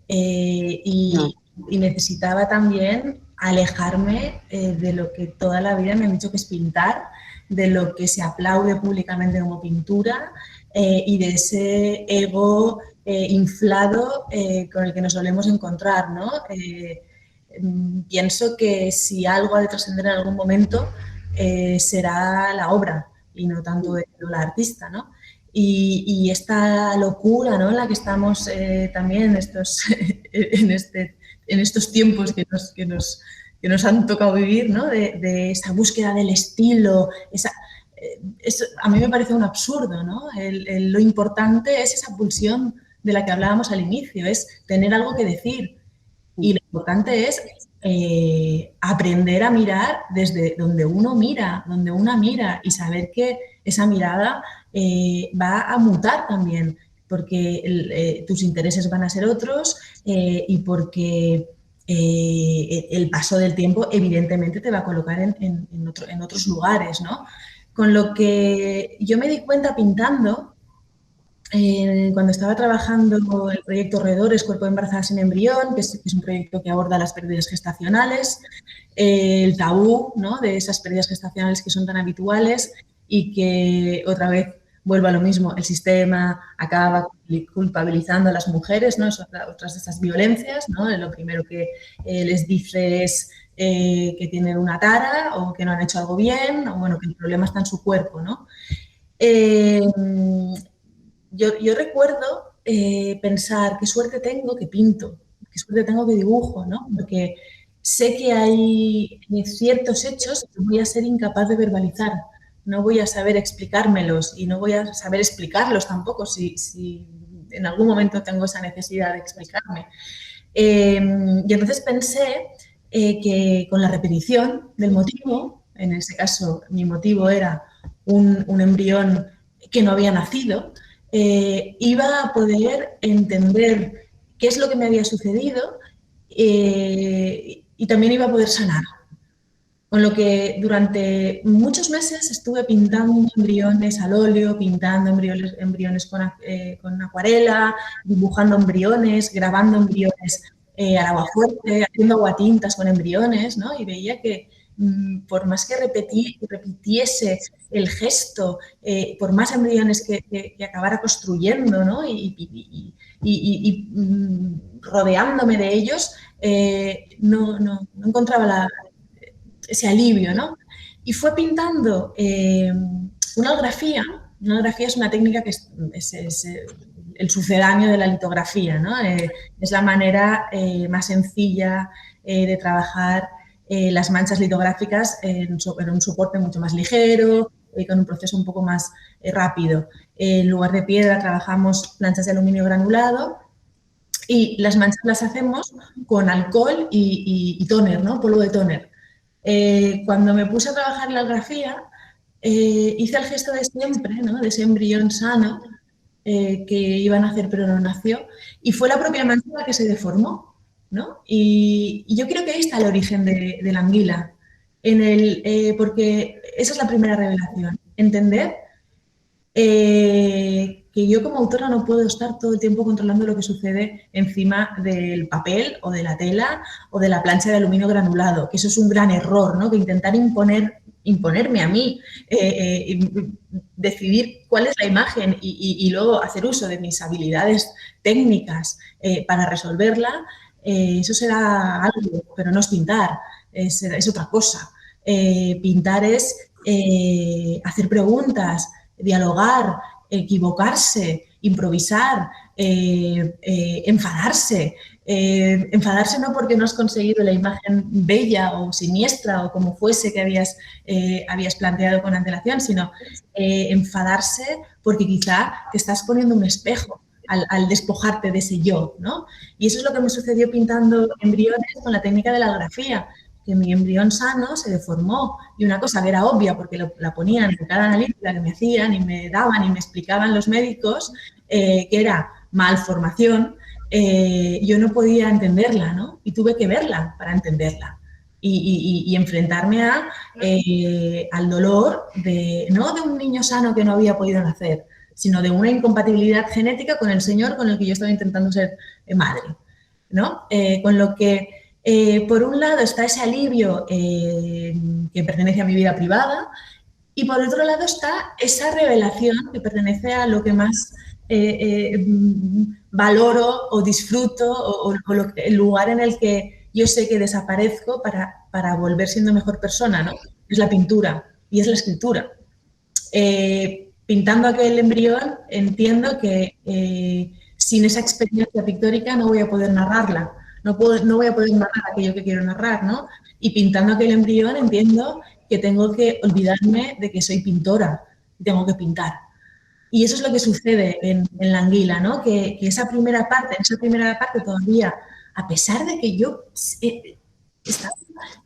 y necesitaba también alejarme de lo que toda la vida me han dicho que es pintar, de lo que se aplaude públicamente como pintura y de ese ego inflado con el que nos solemos encontrar, ¿no? Pienso que si algo ha de trascender en algún momento será la obra y no tanto la artista, ¿no? y esta locura, ¿no?, en la que estamos también en estos tiempos que nos han tocado vivir, ¿no?, de esa búsqueda del estilo, eso a mí me parece un absurdo, ¿no? Lo importante es esa pulsión de la que hablábamos al inicio, es tener algo que decir. Y lo importante es aprender a mirar desde donde uno mira, donde una mira, y saber que esa mirada va a mutar también, porque tus intereses van a ser otros y porque el paso del tiempo evidentemente te va a colocar en otros lugares, ¿no? Con lo que yo me di cuenta pintando, cuando estaba trabajando el proyecto Roedores, Cuerpo de Embarazada sin Embrión, que es un proyecto que aborda las pérdidas gestacionales, el tabú, ¿no?, de esas pérdidas gestacionales que son tan habituales y que, otra vez, vuelvo a lo mismo, el sistema acaba culpabilizando a las mujeres, ¿no? Es otras de esas violencias, ¿no? Lo primero que les dice es que tienen una tara o que no han hecho algo bien, o bueno, que el problema está en su cuerpo, ¿no? Yo recuerdo pensar qué suerte tengo que pinto, qué suerte tengo que dibujo, ¿no? Porque sé que hay ciertos hechos que voy a ser incapaz de verbalizar, no voy a saber explicármelos y no voy a saber explicarlos tampoco si en algún momento tengo esa necesidad de explicarme. Y entonces pensé que con la repetición del motivo, en ese caso mi motivo era un embrión que no había nacido, iba a poder entender qué es lo que me había sucedido y también iba a poder sanar. Con lo que durante muchos meses estuve pintando embriones al óleo, pintando embriones con acuarela, dibujando embriones, grabando embriones al agua fuerte, haciendo aguatintas con embriones, ¿no? Y veía que por más que repitiese el gesto, por más embriones que acabara construyendo, ¿no?, y rodeándome de ellos, no encontraba ese alivio, ¿no? Y fue pintando una grafía. Una grafía es una técnica que es el sucedáneo de la litografía, ¿no? Es la manera más sencilla de trabajar las manchas litográficas en un soporte mucho más ligero, con un proceso un poco más rápido. En lugar de piedra trabajamos planchas de aluminio granulado y las manchas las hacemos con alcohol y tóner, ¿no?, polvo de tóner. Cuando me puse a trabajar en la grafía, hice el gesto de siempre, ¿no?, de ese embrión sano que iba a nacer pero no nació, y fue la propia mancha la que se deformó, ¿no? Y yo creo que ahí está el origen de la anguila, porque esa es la primera revelación, entender que yo como autora no puedo estar todo el tiempo controlando lo que sucede encima del papel o de la tela o de la plancha de aluminio granulado, que eso es un gran error, ¿no? Que intentar imponerme a mí, decidir cuál es la imagen y luego hacer uso de mis habilidades técnicas para resolverla, eso será algo, pero no es pintar, es otra cosa. Pintar es hacer preguntas, dialogar, equivocarse, improvisar, enfadarse. Enfadarse no porque no has conseguido la imagen bella o siniestra o como fuese que habías planteado con antelación, sino enfadarse porque quizá te estás poniendo un espejo al despojarte de ese yo, ¿no? Y eso es lo que me sucedió pintando embriones con la técnica de la grafía, que mi embrión sano se deformó y una cosa que era obvia porque la ponían en cada analítica que me hacían y me daban y me explicaban los médicos, que era malformación, yo no podía entenderla, ¿no? Y tuve que verla para entenderla y enfrentarme al dolor no de un niño sano que no había podido nacer, sino de una incompatibilidad genética con el señor con el que yo estaba intentando ser madre, ¿no? Con lo que por un lado está ese alivio que pertenece a mi vida privada y por otro lado está esa revelación que pertenece a lo que más valoro o disfruto o el lugar en el que yo sé que desaparezco para volver siendo mejor persona, ¿no? Es la pintura y es la escritura. pintando aquel embrión entiendo que sin esa experiencia pictórica no voy a poder narrarla, no voy a poder narrar aquello que quiero narrar, ¿no? Y pintando aquel embrión entiendo que tengo que olvidarme de que soy pintora, tengo que pintar. Y eso es lo que sucede en La Anguila, ¿no? Que esa primera parte todavía, a pesar de que yo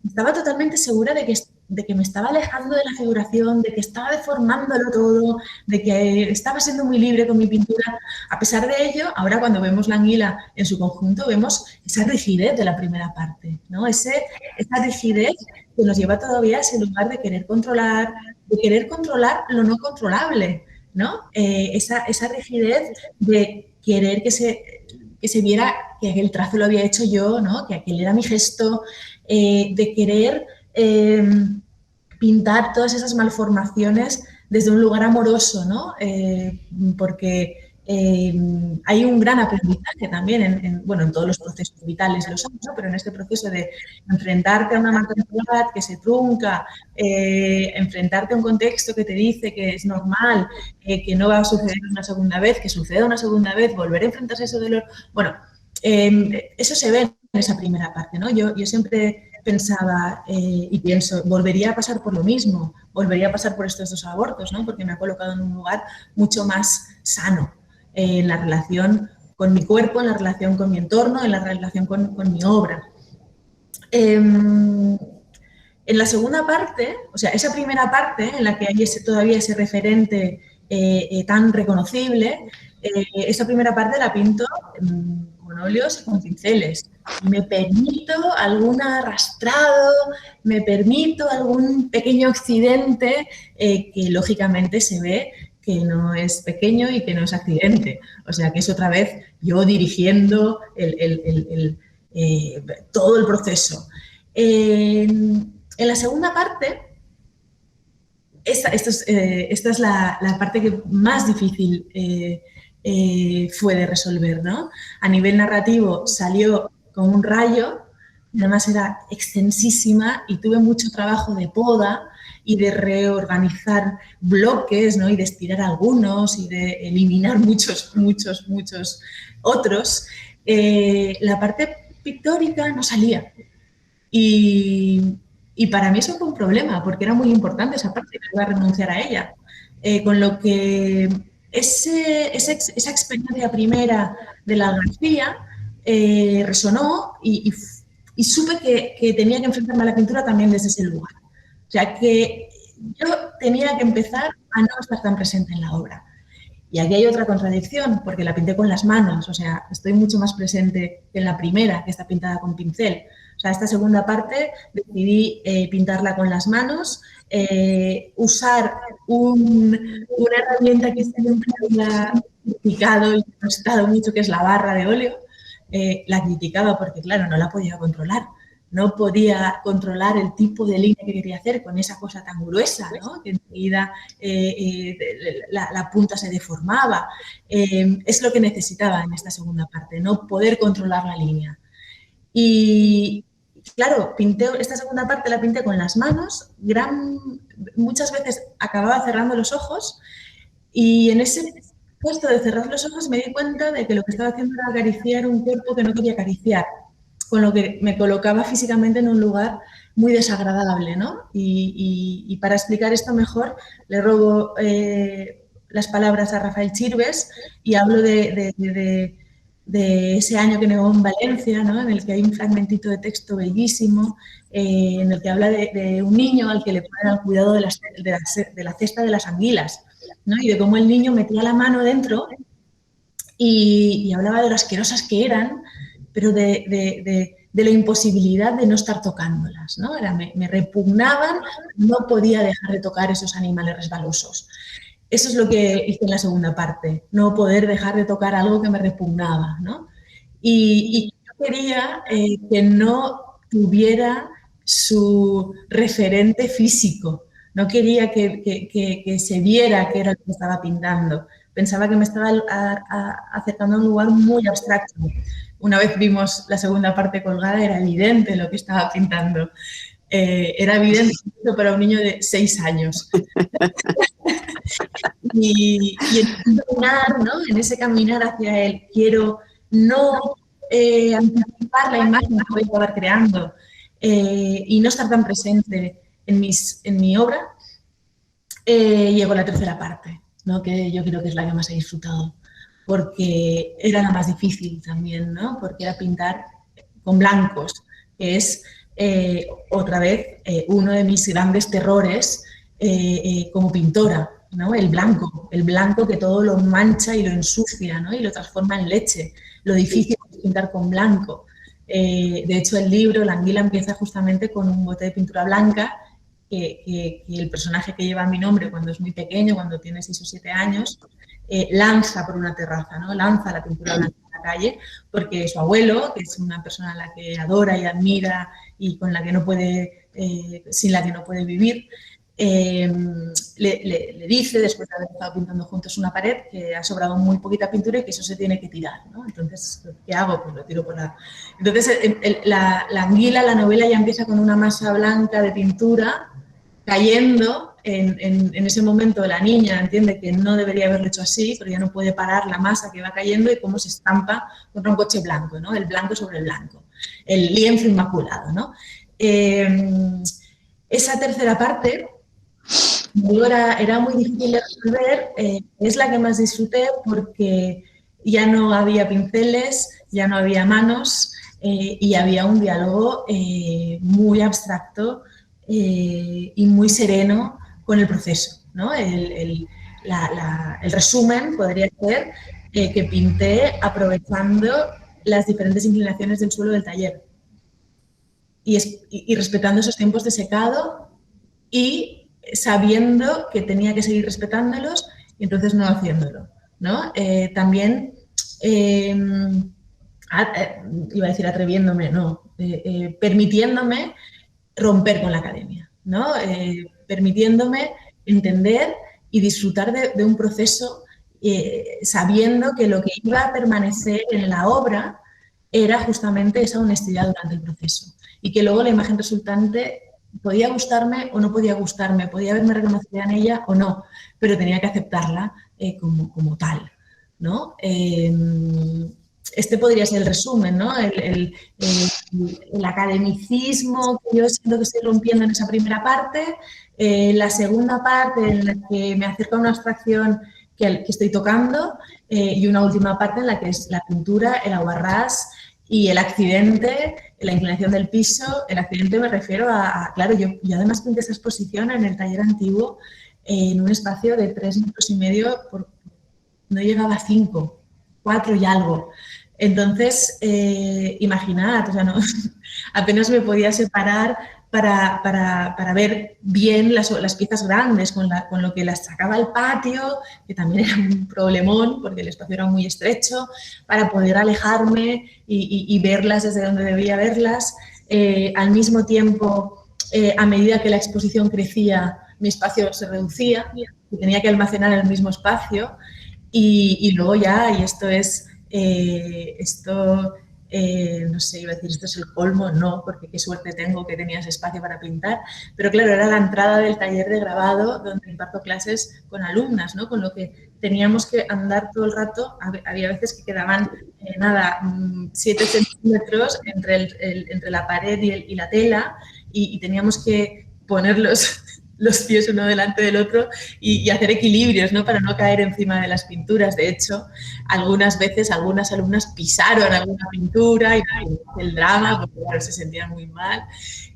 estaba totalmente segura de que me estaba alejando de la figuración, de que estaba deformándolo todo, de que estaba siendo muy libre con mi pintura. A pesar de ello, ahora cuando vemos La Anguila en su conjunto, vemos esa rigidez de la primera parte, ¿no? Esa rigidez que nos lleva todavía a ese lugar de querer controlar lo no controlable, ¿no? Esa rigidez de querer que se viera que aquel trazo lo había hecho yo, ¿no? Que aquel era mi gesto, de querer pintar todas esas malformaciones desde un lugar amoroso, ¿no? Porque hay un gran aprendizaje también en todos los procesos vitales, los hay, ¿no? Pero en este proceso de enfrentarte a una maternidad que se trunca, enfrentarte a un contexto que te dice que es normal, que no va a suceder una segunda vez, que suceda una segunda vez, volver a enfrentarse a ese dolor. Bueno, eso se ve en esa primera parte, ¿no? Yo siempre pensaba y pienso, volvería a pasar por lo mismo, volvería a pasar por estos 2 abortos, ¿no? Porque me ha colocado en un lugar mucho más sano en la relación con mi cuerpo, en la relación con mi entorno, en la relación con mi obra. En la segunda parte, o sea, esa primera parte en la que hay todavía ese referente tan reconocible, esa primera parte la pinto con óleos y con pinceles. Me permito algún arrastrado, me permito algún pequeño accidente que lógicamente se ve que no es pequeño y que no es accidente. O sea, que es otra vez yo dirigiendo todo el proceso. En la segunda parte, esta es la parte que más difícil fue de resolver, ¿no? A nivel narrativo salió con un rayo, además era extensísima y tuve mucho trabajo de poda y de reorganizar bloques, ¿no? Y de estirar algunos y de eliminar muchos otros. La parte pictórica no salía. Y para mí eso fue un problema, porque era muy importante esa parte y no iba a renunciar a ella. Con lo que esa experiencia primera de la grafía resonó y supe que tenía que enfrentarme a la pintura también desde ese lugar. O sea, que yo tenía que empezar a no estar tan presente en la obra. Y aquí hay otra contradicción, porque la pinté con las manos, o sea, estoy mucho más presente que en la primera, que está pintada con pincel. O sea, esta segunda parte decidí pintarla con las manos, usar una herramienta que siempre había criticado y detestado mucho, que es la barra de óleo. La criticaba porque, claro, no la podía controlar. No podía controlar el tipo de línea que quería hacer con esa cosa tan gruesa, ¿no? Que enseguida la punta se deformaba. Es lo que necesitaba en esta segunda parte, no poder controlar la línea. Y claro, esta segunda parte la pinté con las manos, muchas veces acababa cerrando los ojos y en ese puesto de cerrar los ojos me di cuenta de que lo que estaba haciendo era acariciar un cuerpo que no quería acariciar, con lo que me colocaba físicamente en un lugar muy desagradable, ¿no? Y para explicar esto mejor, le robo las palabras a Rafael Chirves y hablo de ese año que nevó en Valencia, ¿no? En el que hay un fragmentito de texto bellísimo, en el que habla de un niño al que le ponen al cuidado de la cesta de las anguilas, ¿no? Y de cómo el niño metía la mano dentro y hablaba de lo asquerosas que eran, pero de la imposibilidad de no estar tocándolas, ¿no? Me repugnaban, no podía dejar de tocar esos animales resbalosos. Eso es lo que hice en la segunda parte, no poder dejar de tocar algo que me repugnaba, ¿no? Y yo quería que no tuviera su referente físico, no quería que se viera que era lo que estaba pintando. Pensaba que me estaba acercando a un lugar muy abstracto. Una vez vimos la segunda parte colgada, era evidente lo que estaba pintando. Era evidente para un niño de 6 años. Y en ese caminar, ¿no? En ese caminar hacia él, quiero no anticipar la imagen que voy a acabar creando y no estar tan presente en mi obra, llegó la tercera parte, ¿no? Que yo creo que es la que más he disfrutado, porque era la más difícil también, ¿no? Porque era pintar con blancos, que es otra vez uno de mis grandes terrores como pintora, ¿no? El blanco que todo lo mancha y lo ensucia, ¿no? Y lo transforma en leche. Lo difícil es pintar con blanco. De hecho, el libro, La anguila, empieza justamente con un bote de pintura blanca que el personaje que lleva mi nombre cuando es muy pequeño, cuando tiene 6 o 7 años, lanza por una terraza, ¿no? Lanza la pintura blanca en la calle, porque su abuelo, que es una persona a la que adora y admira y con la que no puede, sin la que no puede vivir, le dice, después de haber estado pintando juntos una pared, que ha sobrado muy poquita pintura y que eso se tiene que tirar, ¿no? Entonces, ¿qué hago? Pues lo tiro por la... Entonces, la anguila, la novela ya empieza con una masa blanca de pintura cayendo. En ese momento la niña entiende que no debería haberlo hecho así, pero ya no puede parar la masa que va cayendo y cómo se estampa contra un coche blanco, ¿no? El blanco sobre el blanco, el lienzo inmaculado, ¿no? Esa tercera parte era muy difícil de resolver, es la que más disfruté porque ya no había pinceles, ya no había manos y había un diálogo muy abstracto y muy sereno con el proceso, ¿no? El resumen podría ser que pinté aprovechando las diferentes inclinaciones del suelo del taller y respetando esos tiempos de secado y sabiendo que tenía que seguir respetándolos y entonces no haciéndolo, ¿no? También, iba a decir atreviéndome, no, permitiéndome romper con la academia, ¿no? Permitiéndome entender y disfrutar de un proceso sabiendo que lo que iba a permanecer en la obra era justamente esa honestidad durante el proceso y que luego la imagen resultante podía gustarme o no podía gustarme, podía haberme reconocido en ella o no, pero tenía que aceptarla como tal, ¿no? Este podría ser el resumen, ¿no? El academicismo que yo siento que estoy rompiendo en esa primera parte, la segunda parte en la que me acerco a una abstracción que estoy tocando y una última parte en la que es la pintura, el aguarrás y el accidente, la inclinación del piso. El accidente me refiero claro, yo además pinté esa exposición en el taller antiguo en un espacio de 3,5 metros por, no llegaba a 5, 4 y algo. Entonces, imaginad, o sea, no, apenas me podía separar para ver bien las piezas grandes, con lo que las sacaba al patio, que también era un problemón porque el espacio era muy estrecho, para poder alejarme y verlas desde donde debía verlas. Al mismo tiempo, a medida que la exposición crecía, mi espacio se reducía y tenía que almacenar el mismo espacio. Y luego ya, y esto es, no sé, iba a decir, esto es el colmo, no, porque qué suerte tengo que tenías espacio para pintar, pero claro, era la entrada del taller de grabado donde imparto clases con alumnas, ¿no? Con lo que teníamos que andar todo el rato, había veces que quedaban, 7 centímetros entre la pared y la tela y teníamos que ponerlos los pies uno delante del otro y hacer equilibrios, ¿no? Para no caer encima de las pinturas. De hecho, algunas veces algunas alumnas pisaron alguna pintura y el drama, porque claro, se sentían muy mal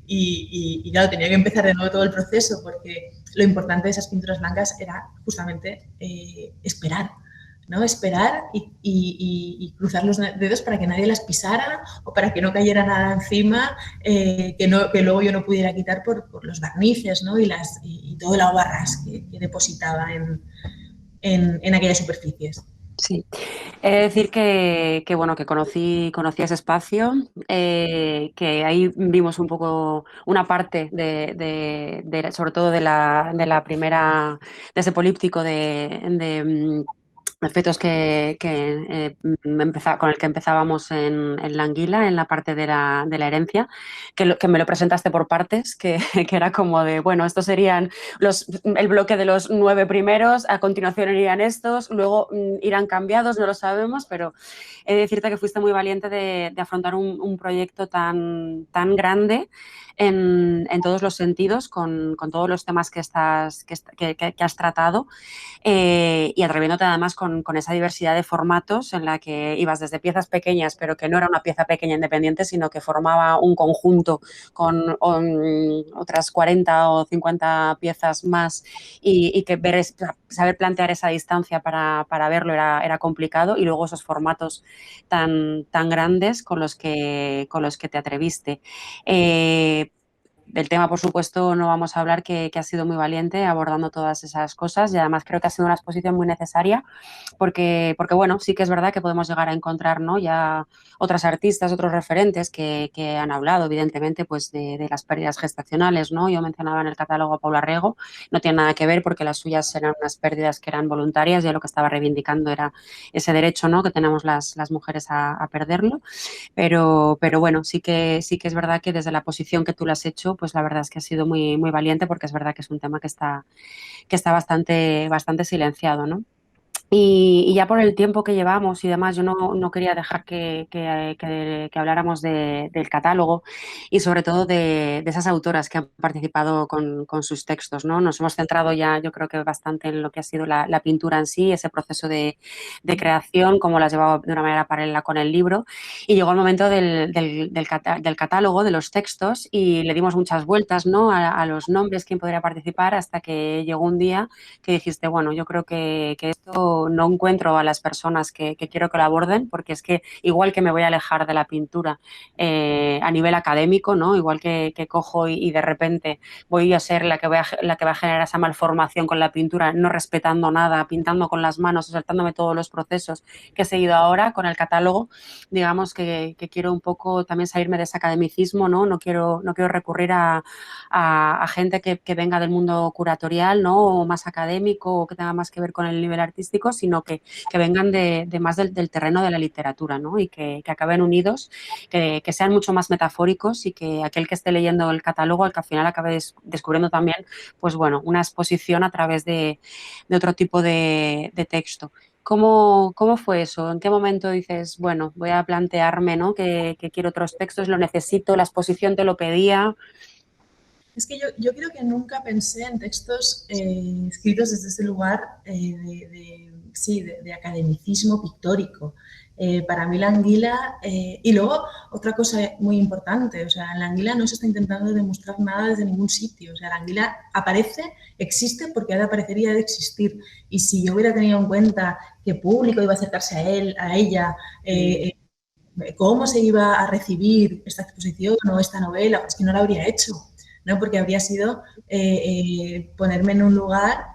y claro, tenía que empezar de nuevo todo el proceso porque lo importante de esas pinturas blancas era justamente esperar, ¿no? Esperar y cruzar los dedos para que nadie las pisara o para que no cayera nada encima que luego yo no pudiera quitar por los barnices, ¿no? y todo el aguarrás que depositaba en aquellas superficies. Sí, he de decir que bueno, que conocí ese espacio, que ahí vimos un poco una parte sobre todo de la primera, de ese políptico de efectos con el que empezábamos en La Anguila, en la parte de la herencia, que me lo presentaste por partes, que era como de, bueno, estos serían el bloque de los 9 primeros, a continuación irían estos, luego irán cambiados, no lo sabemos, pero he de decirte que fuiste muy valiente de afrontar un proyecto tan grande en todos los sentidos, con todos los temas que has tratado. Y atreviéndote además con esa diversidad de formatos en la que ibas desde piezas pequeñas, pero que no era una pieza pequeña independiente, sino que formaba un conjunto con otras 40 o 50 piezas más, y que saber plantear esa distancia para verlo era complicado, y luego esos formatos tan grandes con los que te atreviste. Del tema, por supuesto, no vamos a hablar, que has sido muy valiente abordando todas esas cosas, y además creo que ha sido una exposición muy necesaria porque bueno, sí que es verdad que podemos llegar a encontrar, ¿no?, ya otras artistas, otros referentes que han hablado, evidentemente, pues de las pérdidas gestacionales, ¿no? Yo mencionaba en el catálogo a Paula Rego, no tiene nada que ver porque las suyas eran unas pérdidas que eran voluntarias, y lo que estaba reivindicando era ese derecho, ¿no?, que tenemos las mujeres a perderlo. Pero bueno, sí que es verdad que desde la posición que tú lo has hecho, pues la verdad es que has sido muy, muy valiente, porque es verdad que es un tema que está bastante silenciado, ¿no? Y ya por el tiempo que llevamos y demás, yo no quería dejar que habláramos del catálogo, y sobre todo de esas autoras que han participado con sus textos, ¿no? Nos hemos centrado ya, yo creo que bastante, en lo que ha sido la pintura en sí, ese proceso de creación, cómo la has llevado de una manera paralela con el libro, y llegó el momento del catálogo, de los textos, y le dimos muchas vueltas, ¿no?, a los nombres, quién podría participar, hasta que llegó un día que dijiste, bueno, yo creo que esto no encuentro a las personas que quiero que lo aborden, porque es que igual que me voy a alejar de la pintura a nivel académico, ¿no?, igual que cojo y de repente voy a ser la que va a generar esa malformación con la pintura, no respetando nada, pintando con las manos, saltándome todos los procesos que he seguido ahora con el catálogo. Digamos que quiero un poco también salirme de ese academicismo, ¿no? No quiero recurrir a gente que venga del mundo curatorial, ¿no?, o más académico, o que tenga más que ver con el nivel artístico, sino que vengan de más del terreno de la literatura, ¿no?, y que acaben unidos, que sean mucho más metafóricos, y que aquel que esté leyendo el catálogo, al final acabe descubriendo también, pues bueno, una exposición a través de otro tipo de texto. ¿Cómo fue eso? ¿En qué momento dices, bueno, voy a plantearme, ¿no?, que quiero otros textos, lo necesito, la exposición te lo pedía? Es que yo creo que nunca pensé en textos escritos desde ese lugar de academicismo pictórico. Para mí la anguila, y luego otra cosa muy importante, o sea, la anguila no se está intentando demostrar nada desde ningún sitio, o sea, la anguila aparece, existe porque ha de aparecer y ha de existir, y si yo hubiera tenido en cuenta qué público iba a acercarse a ella, cómo se iba a recibir esta exposición o esta novela, pues que no la habría hecho, ¿no? Porque habría sido ponerme en un lugar,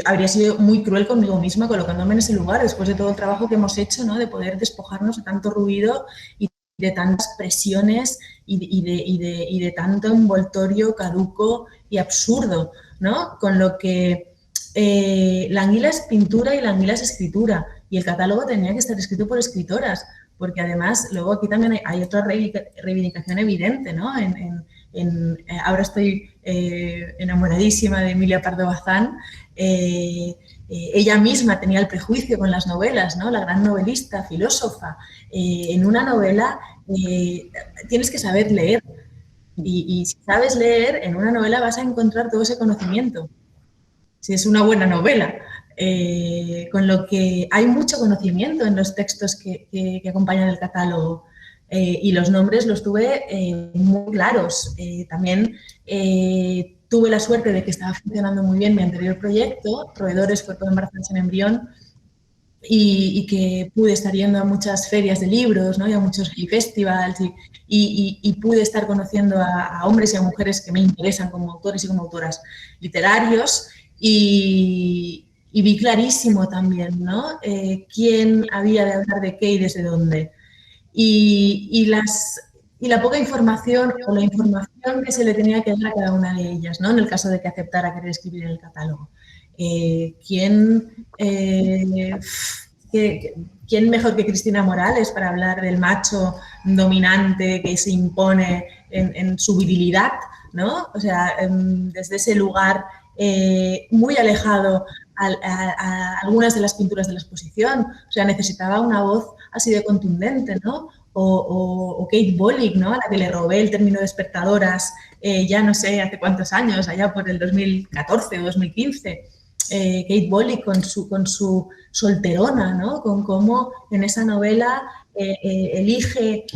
habría sido muy cruel conmigo misma colocándome en ese lugar después de todo el trabajo que hemos hecho, ¿no?, de poder despojarnos de tanto ruido y de tantas presiones y de tanto envoltorio caduco y absurdo, ¿no? Con lo que la anguila es pintura y la anguila es escritura, y el catálogo tenía que estar escrito por escritoras, porque además luego aquí también hay otra reivindicación evidente, ¿no? Ahora estoy enamoradísima de Emilia Pardo Bazán. Ella misma tenía el prejuicio con las novelas, ¿no?, la gran novelista, filósofa. En una novela tienes que saber leer, y si sabes leer, en una novela vas a encontrar todo ese conocimiento, si es una buena novela. Con lo que hay mucho conocimiento en los textos que acompañan el catálogo, y los nombres los tuve muy claros. También tuve la suerte de que estaba funcionando muy bien mi anterior proyecto, Roedores, Cuerpo de embarazo en embrión, y que pude estar yendo a muchas ferias de libros, ¿no?, y a muchos festivals, y pude estar conociendo a hombres y a mujeres que me interesan como autores y como autoras literarios, y vi clarísimo también, ¿no?, quién había de hablar de qué y desde dónde. Y la poca información, o la información que se le tenía que dar a cada una de ellas, ¿no?, en el caso de que aceptara querer escribir en el catálogo. ¿Quién, ¿quién mejor que Cristina Morales para hablar del macho dominante que se impone en su virilidad, ¿no? O sea, desde ese lugar muy alejado a algunas de las pinturas de la exposición. O sea, necesitaba una voz así de contundente, ¿no? O Kate Bollig, ¿no? A la que le robé el término de espectadoras ya no sé hace cuántos años, allá por el 2014 o 2015. Kate Bollig con su solterona, ¿no? Con cómo en esa novela elige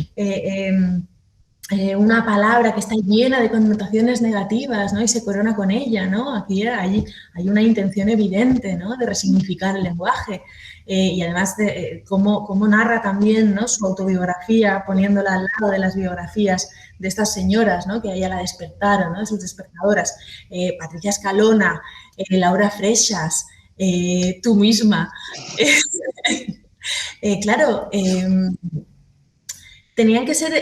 una palabra que está llena de connotaciones negativas, ¿no? Y se corona con ella, ¿no? Aquí hay una intención evidente, ¿no? De resignificar el lenguaje y además de cómo narra también, ¿no? Su autobiografía, poniéndola al lado de las biografías de estas señoras, ¿no? Que a ella la despertaron, ¿no? De sus despertadoras. Patricia Escalona, Laura Freixas, tú misma. Claro, tenían que ser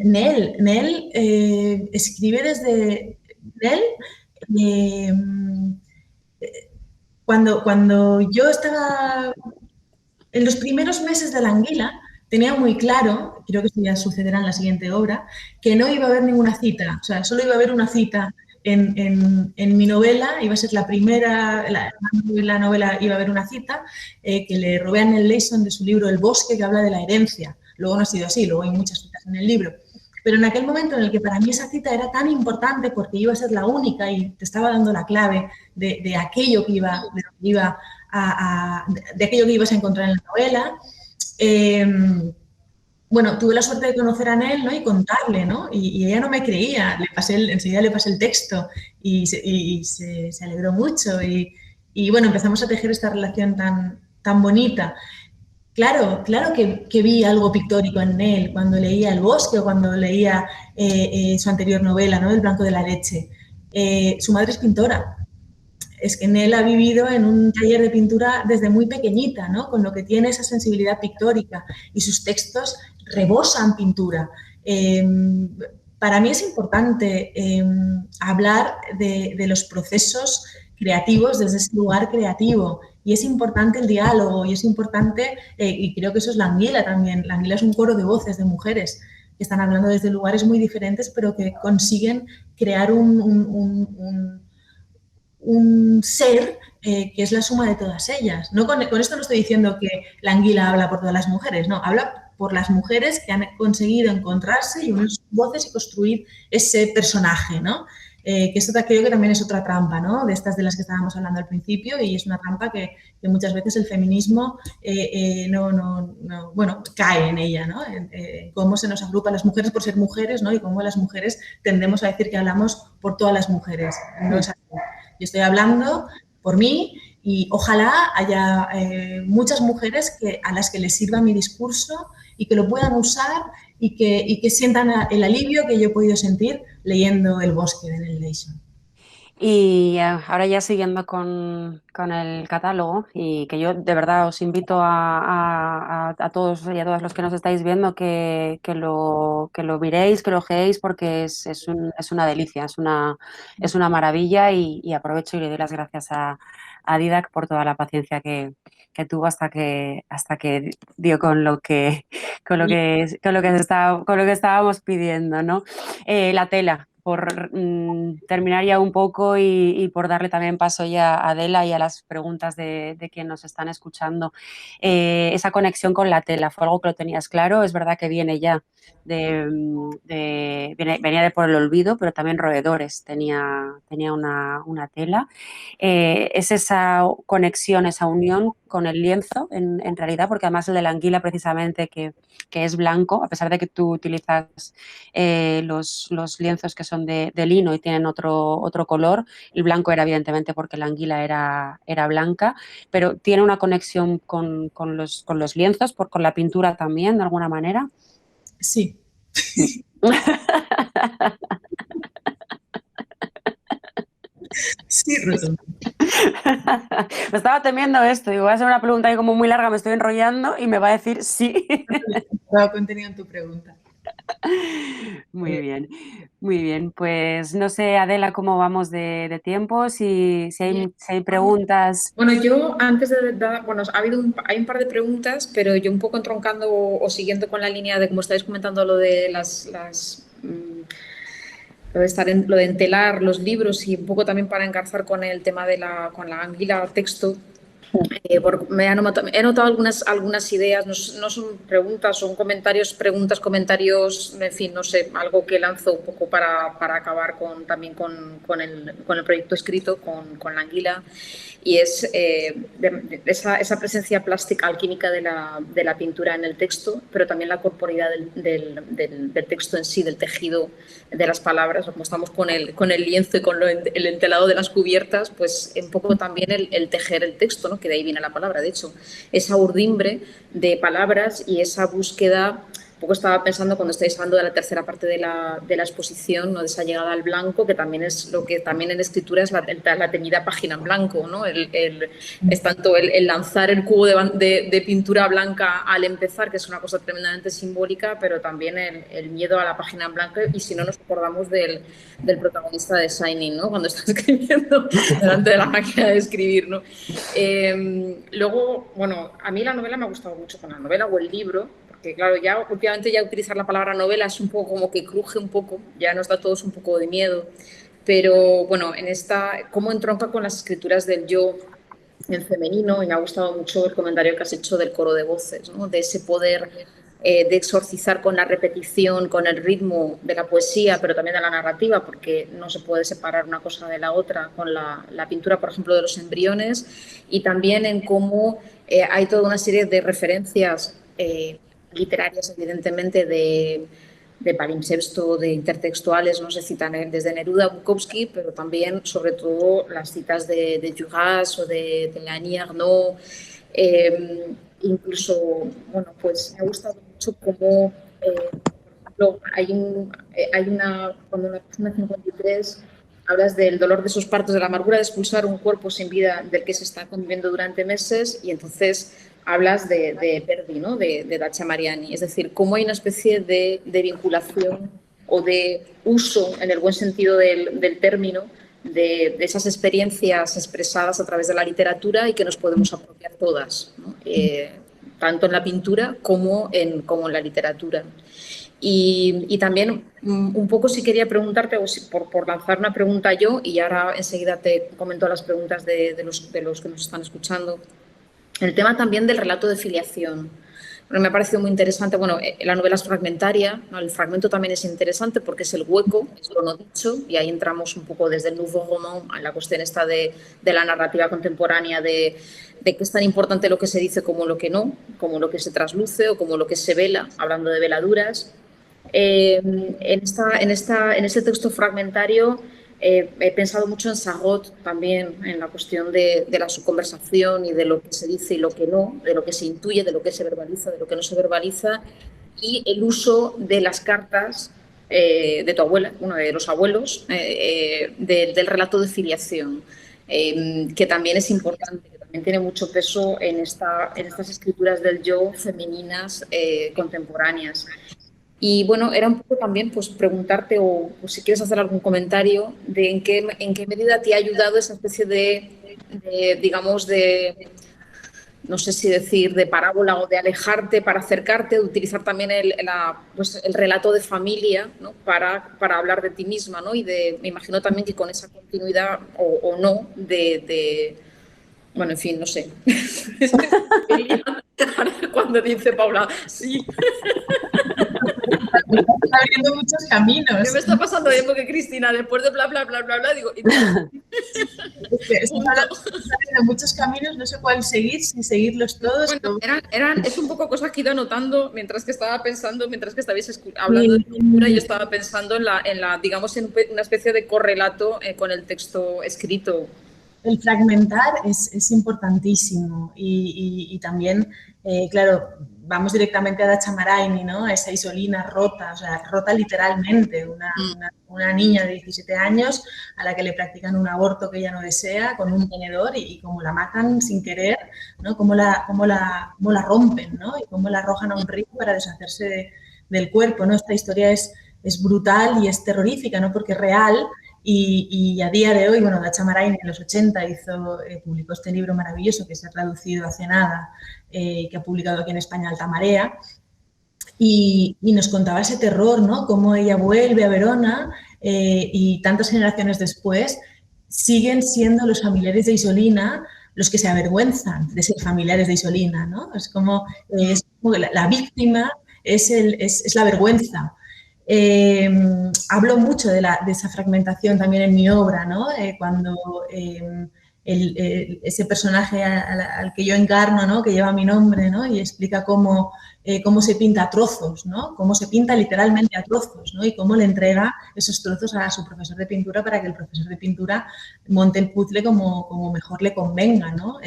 Nel. Nel escribe desde Nel. Cuando yo estaba en los primeros meses de La Anguila, tenía muy claro, creo que esto ya sucederá en la siguiente obra, que no iba a haber ninguna cita. O sea, solo iba a haber una cita en mi novela, iba a ser la primera, la novela iba a haber una cita que le robé a Nell Leyson de su libro El bosque, que habla de la herencia. Luego no ha sido así, luego hay muchas citas en el libro. Pero en aquel momento en el que para mí esa cita era tan importante porque iba a ser la única y te estaba dando la clave de aquello que de aquello que ibas a encontrar en la novela, bueno, tuve la suerte de conocer a Nell, ¿no? Y contarle, ¿no? Y ella no me creía, enseguida le pasé el texto y se alegró mucho y bueno, empezamos a tejer esta relación tan bonita. Claro que vi algo pictórico en Nell cuando leía El bosque o cuando leía su anterior novela, ¿no? El blanco de la leche. Su madre es pintora. Es que Nell ha vivido en un taller de pintura desde muy pequeñita, ¿no? Con lo que tiene esa sensibilidad pictórica y sus textos rebosan pintura. Para mí es importante hablar de los procesos creativos desde ese lugar creativo y es importante el diálogo y es importante, y creo que eso es La Anguila también. La Anguila es un coro de voces de mujeres que están hablando desde lugares muy diferentes pero que consiguen crear un ser que es la suma de todas ellas. No con esto no estoy diciendo que La Anguila habla por todas las mujeres, no, habla por las mujeres que han conseguido encontrarse y unir sus voces y construir ese personaje, ¿no? Que esto creo que también es otra trampa, ¿no? De estas de las que estábamos hablando al principio y es una trampa que muchas veces el feminismo bueno, cae en ella, ¿no? Cómo se nos agrupa a las mujeres por ser mujeres, ¿no? Y cómo las mujeres tendemos a decir que hablamos por todas las mujeres. No es así. Yo estoy hablando por mí y ojalá haya muchas mujeres a las que les sirva mi discurso y que lo puedan usar y que sientan el alivio que yo he podido sentir leyendo El bosque de Nell Leyson. Y ahora ya siguiendo con el catálogo, y que yo de verdad os invito a todos y a todas los que nos estáis viendo que lo miréis, que lo ojeéis, porque es una delicia, es una maravilla y aprovecho y le doy las gracias a Didac por toda la paciencia que tuvo hasta que dio con lo que estábamos pidiendo, ¿no? La tela. Por terminar ya un poco y por darle también paso ya a Adela y a las preguntas de quien nos están escuchando. Esa conexión con la tela, ¿fue algo que lo tenías claro? Es verdad que viene ya venía de Por el olvido, pero también Roedores tenía una tela. Es esa conexión, esa unión con el lienzo en realidad, porque además el de La Anguila precisamente que es blanco, a pesar de que tú utilizas los lienzos que son de lino y tienen otro color, el blanco era evidentemente porque La Anguila era blanca, pero tiene una conexión con los lienzos, con la pintura también, de alguna manera. Sí. Sí, rotundo. Me estaba temiendo esto, digo, voy a hacer una pregunta ahí como muy larga, me estoy enrollando y me va a decir sí. Todo contenido en tu pregunta. Muy bien, muy bien. Pues no sé, Adela, cómo vamos de tiempo, si hay preguntas. Bueno, yo antes de dar, bueno, hay un par de preguntas, pero yo un poco entroncando o siguiendo con la línea de como estáis comentando lo de lo de entelar los libros y un poco también para engarzar con el tema de con la anguila texto. He notado algunas ideas, no son preguntas, son comentarios, en fin, no sé, algo que lanzo un poco para acabar también con el proyecto escrito, con la anguila, y es esa presencia plástica alquímica de la pintura en el texto, pero también la corporeidad del texto en sí, del tejido de las palabras, como estamos con el lienzo y con el entelado de las cubiertas, pues un poco también el tejer el texto, ¿no? Que de ahí viene la palabra, de hecho, esa urdimbre de palabras y esa búsqueda. Un poco estaba pensando cuando estáis hablando de la tercera parte de la exposición, ¿no? De esa llegada al blanco, que también es lo que también en escritura es la teñida página en blanco, ¿no? Es tanto el lanzar el cubo de pintura blanca al empezar, que es una cosa tremendamente simbólica, pero también el miedo a la página en blanco, y si no nos acordamos del protagonista de Shining, ¿no? Cuando está escribiendo delante de la máquina de escribir, ¿no? Luego, bueno, a mí la novela me ha gustado mucho, con la novela o el libro, porque claro, ya últimamente ya utilizar la palabra novela es un poco como que cruje un poco, ya nos da a todos un poco de miedo, pero bueno, cómo entronca con las escrituras del yo en femenino, y me ha gustado mucho el comentario que has hecho del coro de voces, ¿no? De ese poder de exorcizar con la repetición, con el ritmo de la poesía, pero también de la narrativa, porque no se puede separar una cosa de la otra, con la pintura, por ejemplo, de los embriones, y también en cómo hay toda una serie de referencias literarias, evidentemente, de palimpsesto, de intertextuales, no se citan desde Neruda a Bukowski, pero también, sobre todo, las citas de Duras o de Annie Ernaux. Incluso, bueno, pues me ha gustado mucho cómo, por ejemplo, cuando en la página 53 hablas del dolor de esos partos, de la amargura de expulsar un cuerpo sin vida del que se está conviviendo durante meses, y entonces hablas de Verdi, ¿no? de Dacia Mariani. Es decir, cómo hay una especie de vinculación o de uso, en el buen sentido del término, de esas experiencias expresadas a través de la literatura y que nos podemos apropiar todas, ¿no? Tanto en la pintura como en la literatura. Y también un poco si quería preguntarte, o por lanzar una pregunta yo, y ahora enseguida te comento las preguntas de los que nos están escuchando, el tema también del relato de filiación. Bueno, me ha parecido muy interesante. Bueno, la novela es fragmentaria, ¿no? El fragmento también es interesante porque es el hueco, es lo no dicho, y ahí entramos un poco desde el Nouveau Roman a la cuestión esta de la narrativa contemporánea, de que es tan importante lo que se dice como lo que no, como lo que se trasluce o como lo que se vela, hablando de veladuras. En este texto fragmentario he pensado mucho en Sarraute también, en la cuestión de la subconversación y de lo que se dice y lo que no, de lo que se intuye, de lo que se verbaliza, de lo que no se verbaliza, y el uso de las cartas de tu abuela, uno de los abuelos, del relato de filiación, que también es importante, que también tiene mucho peso en estas escrituras del yo femeninas contemporáneas. Y bueno, era un poco también pues preguntarte o si quieres hacer algún comentario de en qué medida te ha ayudado esa especie digamos, no sé si decir de parábola o de alejarte para acercarte, de utilizar también el relato de familia, ¿no? para hablar de ti misma, ¿no? Y me imagino también que con esa continuidad o no bueno, en fin, no sé. Cuando dice Paula, sí. Está abriendo muchos caminos. ¿Qué me está pasando bien? Porque Cristina, después de bla, bla, bla, bla, bla, digo... Está abriendo muchos caminos, no sé cuál seguir, si seguirlos todos. Bueno, es un poco cosas que he ido anotando mientras que estabais hablando de cultura, yo estaba pensando digamos, en una especie de correlato con el texto escrito. El fragmentar es importantísimo y también, claro, vamos directamente a Dacia Mariani, ¿no? Esa Isolina rota, o sea, rota literalmente, una niña de 17 años a la que le practican un aborto que ella no desea con un tenedor y cómo la matan sin querer, ¿no? Cómo la rompen, ¿no? Y cómo la arrojan a un río para deshacerse del cuerpo, ¿no? Esta historia es es brutal y es terrorífica, ¿no? Porque es real y a día de hoy, bueno, Dacha Marain en los 80 publicó este libro maravilloso que se ha traducido hace nada, que ha publicado aquí en España Alta Marea, y nos contaba ese terror, ¿no? Cómo ella vuelve a Verona y tantas generaciones después siguen siendo los familiares de Isolina los que se avergüenzan de ser familiares de Isolina, ¿no? Es como la víctima es la vergüenza. Hablo mucho de esa fragmentación también en mi obra, ¿no? Cuando ese personaje al que yo encarno, ¿no? Que lleva mi nombre, ¿no? Y explica cómo se pinta a trozos, ¿no? Cómo se pinta literalmente a trozos, ¿no? Y cómo le entrega esos trozos a su profesor de pintura para que el profesor de pintura monte el puzzle como mejor le convenga, ¿no?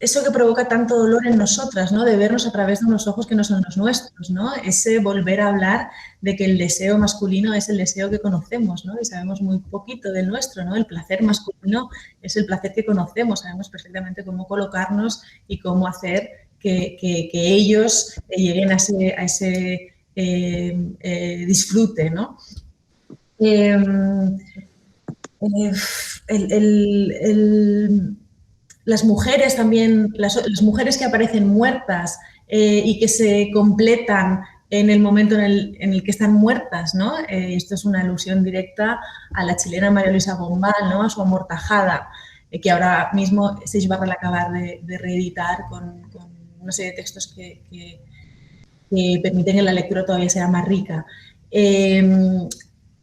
Eso que provoca tanto dolor en nosotras, ¿no? De vernos a través de unos ojos que no son los nuestros, ¿no? Ese volver a hablar de que el deseo masculino es el deseo que conocemos, ¿no? Y sabemos muy poquito del nuestro, ¿no? El placer masculino es el placer que conocemos, sabemos perfectamente cómo colocarnos y cómo hacer que ellos lleguen a ese disfrute, ¿no? Las mujeres también, las mujeres que aparecen muertas y que se completan en el momento en el que están muertas, ¿no? Esto es una alusión directa a la chilena María Luisa Bombal, ¿no? A su Amortajada, que ahora mismo Seix Barral acaba de reeditar con una serie de textos que permiten que la lectura todavía sea más rica.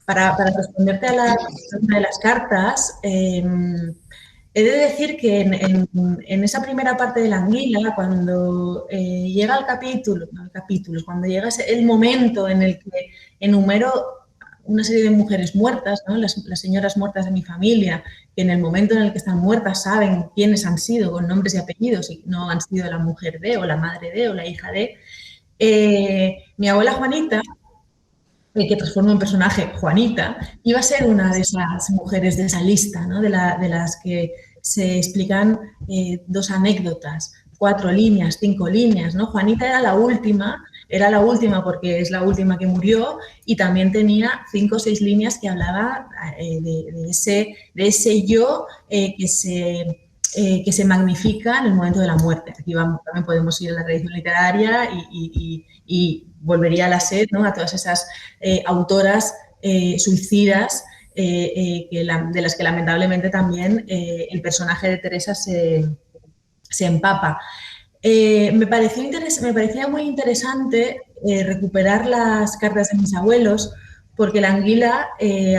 Para responderte a una de las cartas, he de decir que en esa primera parte de la anguila, cuando llega el capítulo, cuando llega el momento en el que enumero una serie de mujeres muertas, ¿no? Las señoras muertas de mi familia, que en el momento en el que están muertas saben quiénes han sido con nombres y apellidos y no han sido la mujer de, o la madre de, o la hija de. Mi abuela Juanita, que transformó en personaje Juanita, iba a ser una de esas mujeres de esa lista, ¿no? de las que se explican 2 anécdotas, 4 líneas, 5 líneas, ¿no? Juanita era la última porque es la última que murió y también tenía 5 o 6 líneas que hablaba de ese yo que se magnifica en el momento de la muerte. Aquí también podemos ir a la tradición literaria y volvería a la sed, ¿no? A todas esas autoras suicidas de las que lamentablemente también el personaje de Teresa se empapa. Me parecía muy interesante recuperar las cartas de mis abuelos porque la anguila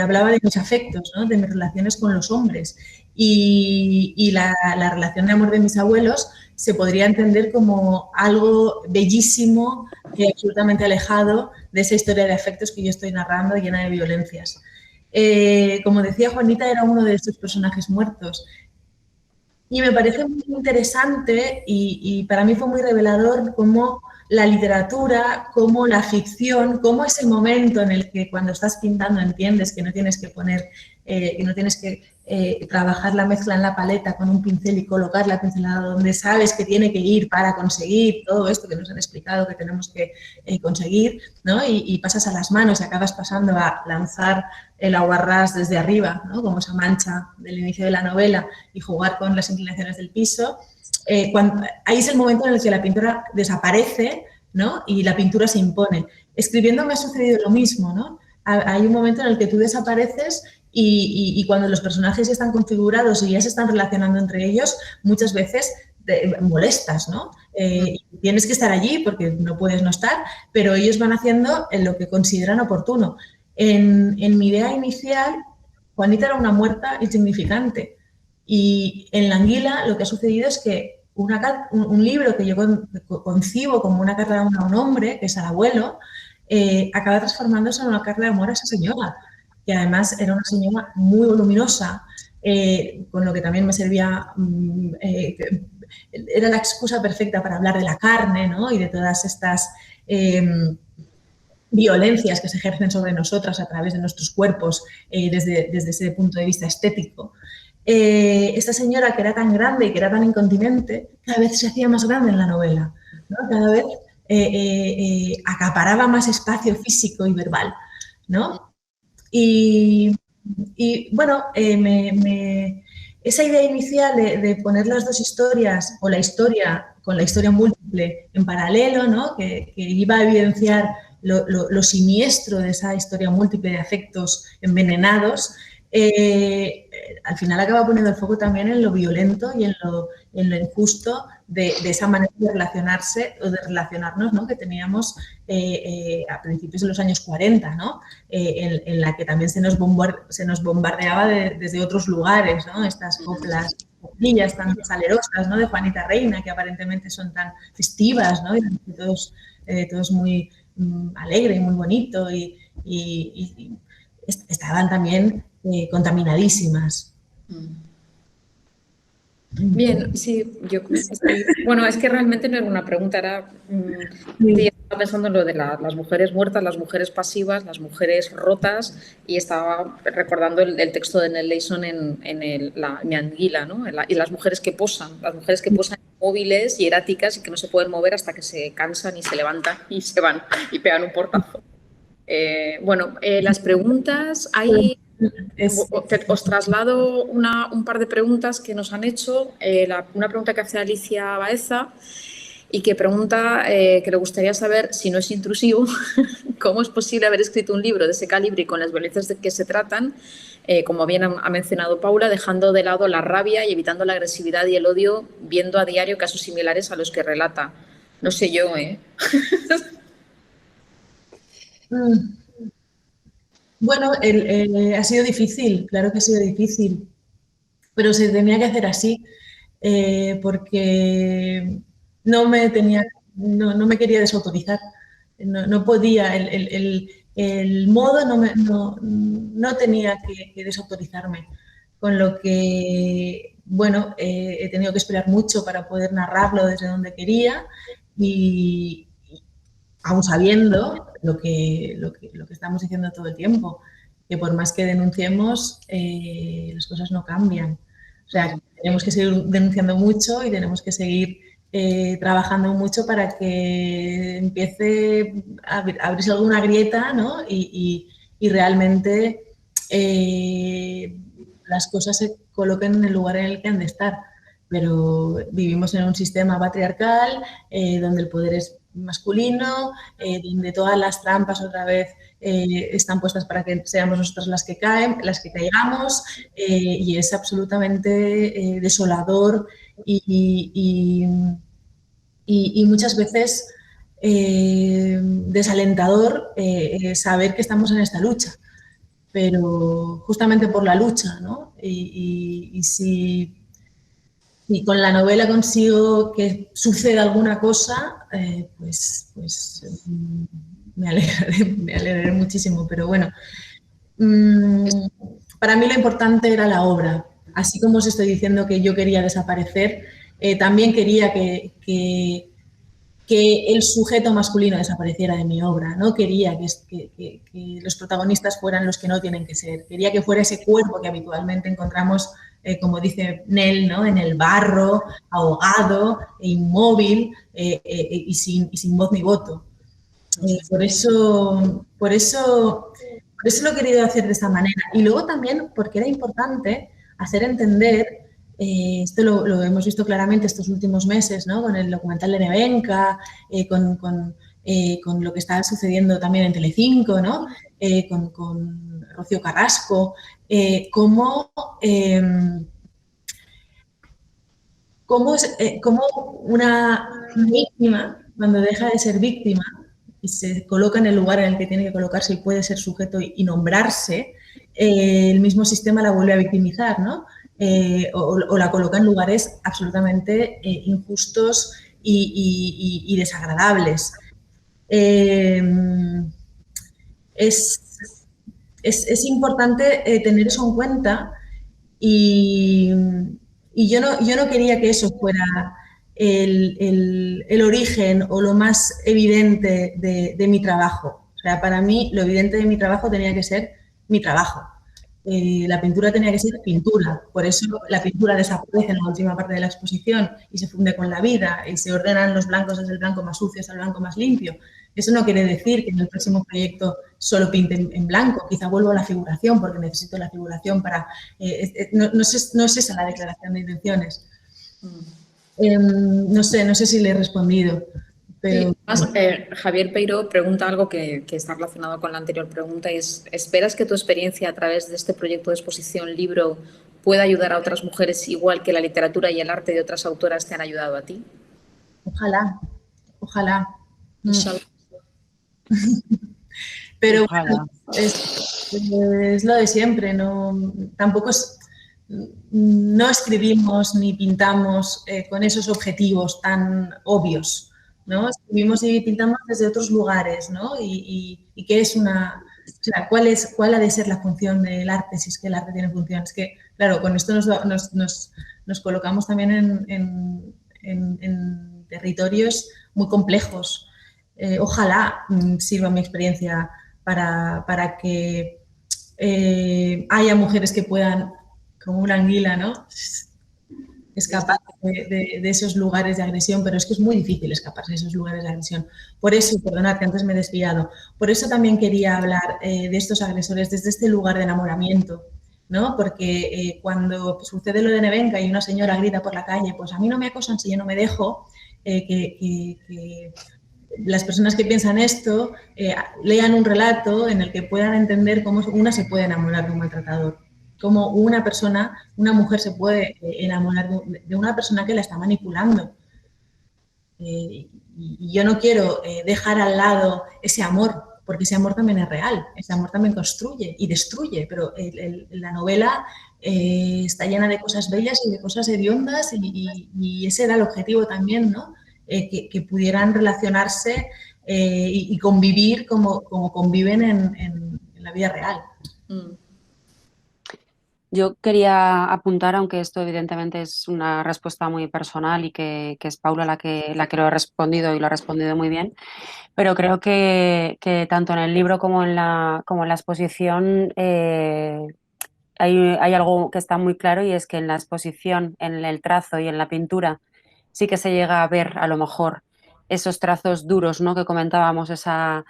hablaba de mis afectos, ¿no? De mis relaciones con los hombres y la relación de amor de mis abuelos se podría entender como algo bellísimo y absolutamente alejado de esa historia de afectos que yo estoy narrando llena de violencias. Como decía, Juanita era uno de estos personajes muertos. Y me parece muy interesante y para mí fue muy revelador cómo la literatura, cómo la ficción, cómo ese momento en el que cuando estás pintando entiendes que no tienes que poner, que no tienes que trabajar la mezcla en la paleta con un pincel y colocar la pincelada donde sabes que tiene que ir para conseguir todo esto que nos han explicado que tenemos que conseguir, ¿no? Y pasas a las manos y acabas pasando a lanzar el aguarrás desde arriba, ¿no? Como esa mancha del inicio de la novela y jugar con las inclinaciones del piso. Ahí es el momento en el que la pintura desaparece, ¿no? Y la pintura se impone. Escribiendo me ha sucedido lo mismo, ¿no? Hay un momento en el que tú desapareces y cuando los personajes ya están configurados y ya se están relacionando entre ellos, muchas veces te molestas, ¿no? Tienes que estar allí porque no puedes no estar, pero ellos van haciendo lo que consideran oportuno. En mi idea inicial, Juanita era una muerta insignificante y en La anguila lo que ha sucedido es que un libro que yo concibo como una carta de amor a un hombre, que es al abuelo, acaba transformándose en una carta de amor a esa señora, que además era una señora muy voluminosa, con lo que también me servía, era la excusa perfecta para hablar de la carne, ¿no? Y de todas estas violencias que se ejercen sobre nosotras a través de nuestros cuerpos desde ese punto de vista estético. Esta señora que era tan grande y que era tan incontinente, cada vez se hacía más grande en la novela, ¿no? Cada vez acaparaba más espacio físico y verbal, ¿no? Y bueno, esa idea inicial de poner las dos historias, o la historia con la historia múltiple en paralelo, ¿no? Que iba a evidenciar lo siniestro de esa historia múltiple de afectos envenenados, al final acaba poniendo el foco también en lo violento y en lo injusto de esa manera de relacionarse o de relacionarnos, ¿no? Que teníamos a principios de los años 40, ¿no? En la que también se nos bombardeaba desde otros lugares, ¿no? Estas coplillas tan salerosas, ¿no? De Juanita Reina, que aparentemente son tan festivas, ¿no? Y todos muy alegre y muy bonito y estaban también contaminadísimas. Bien, sí, bueno, es que realmente no era una pregunta, era sí, estaba pensando en lo de las mujeres muertas, las mujeres pasivas, las mujeres rotas, y estaba recordando el texto de Nell Leyson en Mi Anguila, ¿no? Y las mujeres que posan móviles y eráticas y que no se pueden mover hasta que se cansan y se levantan y se van y pegan un portazo. Bueno, las preguntas, hay... Os traslado un par de preguntas que nos han hecho. Una pregunta que hace Alicia Baeza y que pregunta que le gustaría saber, si no es intrusivo, cómo es posible haber escrito un libro de ese calibre y con las violencias de que se tratan, como bien ha mencionado Paula, dejando de lado la rabia y evitando la agresividad y el odio, viendo a diario casos similares a los que relata. No sé yo, ¿eh? Bueno, ha sido difícil, claro que ha sido difícil, pero se tenía que hacer así, porque no me quería desautorizar, no podía, el modo no tenía que desautorizarme, con lo que, bueno, he tenido que esperar mucho para poder narrarlo desde donde quería y aún sabiendo lo que estamos diciendo todo el tiempo, que por más que denunciemos, las cosas no cambian. O sea, tenemos que seguir denunciando mucho y tenemos que seguir trabajando mucho para que empiece a abrirse alguna grieta, ¿no? Y realmente las cosas se coloquen en el lugar en el que han de estar. Pero vivimos en un sistema patriarcal donde el poder es masculino, donde todas las trampas otra vez están puestas para que seamos nosotras las que caigamos, y es absolutamente desolador y muchas veces desalentador saber que estamos en esta lucha, pero justamente por la lucha, ¿no? Y si con la novela consigo que suceda alguna cosa, pues me alegraré muchísimo. Pero bueno, para mí lo importante era la obra. Así como os estoy diciendo que yo quería desaparecer, también quería que el sujeto masculino desapareciera de mi obra. No quería que los protagonistas fueran los que no tienen que ser. Quería que fuera ese cuerpo que habitualmente encontramos, como dice Nell, ¿no? En el barro, ahogado, inmóvil y sin voz ni voto. Por eso lo he querido hacer de esta manera. Y luego también porque era importante hacer entender, esto lo hemos visto claramente estos últimos meses, ¿no? Con el documental de Nevenka, con lo que está sucediendo también en Telecinco, ¿no? Con Rocío Carrasco, cómo una víctima, cuando deja de ser víctima y se coloca en el lugar en el que tiene que colocarse y puede ser sujeto y nombrarse, el mismo sistema la vuelve a victimizar, ¿no? O la coloca en lugares absolutamente injustos y desagradables. Es importante tener eso en cuenta y yo no quería que eso fuera el origen o lo más evidente de mi trabajo. O sea, para mí lo evidente de mi trabajo tenía que ser mi trabajo. la pintura tenía que ser pintura. Por eso la pintura desaparece en la última parte de la exposición y se funde con la vida y se ordenan los blancos desde el blanco más sucio hasta el blanco más limpio. Eso no quiere decir que en el próximo proyecto solo pinte en blanco. Quizá vuelvo a la figuración porque necesito la figuración para... no es esa la declaración de intenciones. No sé si le he respondido. Pero... Sí, además, Javier Peiro pregunta algo que está relacionado con la anterior pregunta y es, ¿esperas que tu experiencia a través de este proyecto de exposición, libro, pueda ayudar a otras mujeres igual que la literatura y el arte de otras autoras te han ayudado a ti? Ojalá, ojalá. Inshallah. Pero Ojalá. bueno, es lo de siempre, tampoco no escribimos ni pintamos con esos objetivos tan obvios, ¿no? Escribimos y pintamos desde otros lugares, ¿no? Y qué es o sea, ¿cuál ha de ser la función del arte, si es que el arte tiene función? Es que, claro, con esto nos colocamos también en territorios muy complejos. Ojalá sirva mi experiencia para que haya mujeres que puedan, como una anguila, ¿no?, escapar de esos lugares de agresión, pero es que es muy difícil escapar de esos lugares de agresión. Por eso, perdonad que antes me he desviado, por eso también quería hablar de estos agresores desde este lugar de enamoramiento, ¿no? Porque cuando sucede lo de Nevenka y una señora grita por la calle, pues a mí no me acosan si yo no me dejo, que las personas que piensan esto lean un relato en el que puedan entender cómo una se puede enamorar de un maltratador, cómo una mujer se puede enamorar de una persona que la está manipulando. Y yo no quiero dejar al lado ese amor, porque ese amor también es real, ese amor también construye y destruye, pero la novela está llena de cosas bellas y de cosas hediondas y ese era el objetivo también, ¿no? Que pudieran relacionarse y convivir como conviven en la vida real. Yo quería apuntar, aunque esto evidentemente es una respuesta muy personal y que es Paula la que lo ha respondido y lo ha respondido muy bien, pero creo que tanto en el libro como en la exposición hay algo que está muy claro y es que en la exposición, en el trazo y en la pintura sí que se llega a ver a lo mejor esos trazos duros, ¿no?, que comentábamos, esa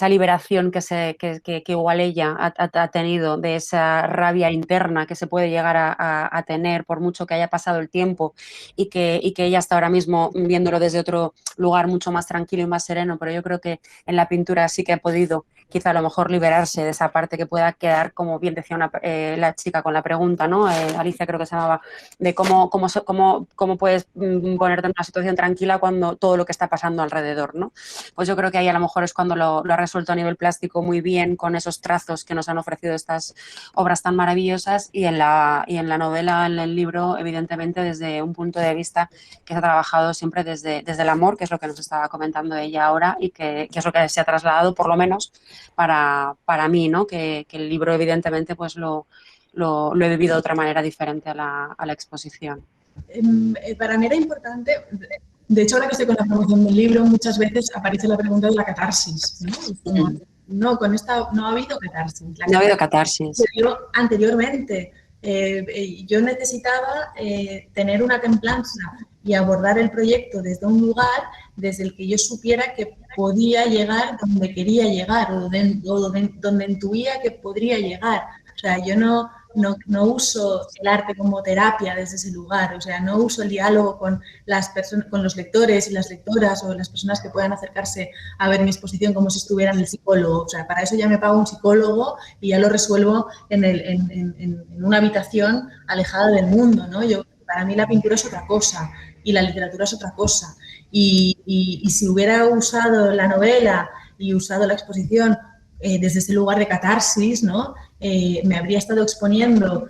liberación que igual ella ha tenido de esa rabia interna que se puede llegar a tener por mucho que haya pasado el tiempo y que ella está ahora mismo viéndolo desde otro lugar mucho más tranquilo y más sereno, pero yo creo que en la pintura sí que ha podido quizá a lo mejor liberarse de esa parte que pueda quedar, como bien decía la chica con la pregunta, ¿no? Alicia creo que se llamaba, de cómo puedes ponerte en una situación tranquila cuando todo lo que está pasando alrededor, ¿no? Pues yo creo que ahí a lo mejor es cuando lo ha resuelto a nivel plástico muy bien con esos trazos que nos han ofrecido estas obras tan maravillosas y en la novela, en el libro, evidentemente desde un punto de vista que se ha trabajado siempre desde el amor, que es lo que nos estaba comentando ella ahora y que es lo que se ha trasladado, por lo menos para mí, ¿no? Que el libro evidentemente pues lo he vivido de otra manera diferente a la exposición. Para mí era importante, de hecho ahora que estoy con la promoción del libro muchas veces aparece la pregunta de la catarsis, ¿no? No, con esta no ha habido catarsis. No ha habido catarsis. Anteriormente, yo necesitaba tener una templanza y abordar el proyecto desde un lugar desde el que yo supiera que podía llegar donde quería llegar o donde intuía que podría llegar. O sea, yo no uso el arte como terapia desde ese lugar, o sea, no uso el diálogo con las personas, con los lectores y las lectoras o las personas que puedan acercarse a ver mi exposición como si estuviera en el psicólogo. O sea, para eso ya me pago un psicólogo y ya lo resuelvo en una habitación alejada del mundo, ¿no? Para mí la pintura es otra cosa y la literatura es otra cosa. Y si hubiera usado la novela y usado la exposición desde ese lugar de catarsis, ¿no? Me habría estado exponiendo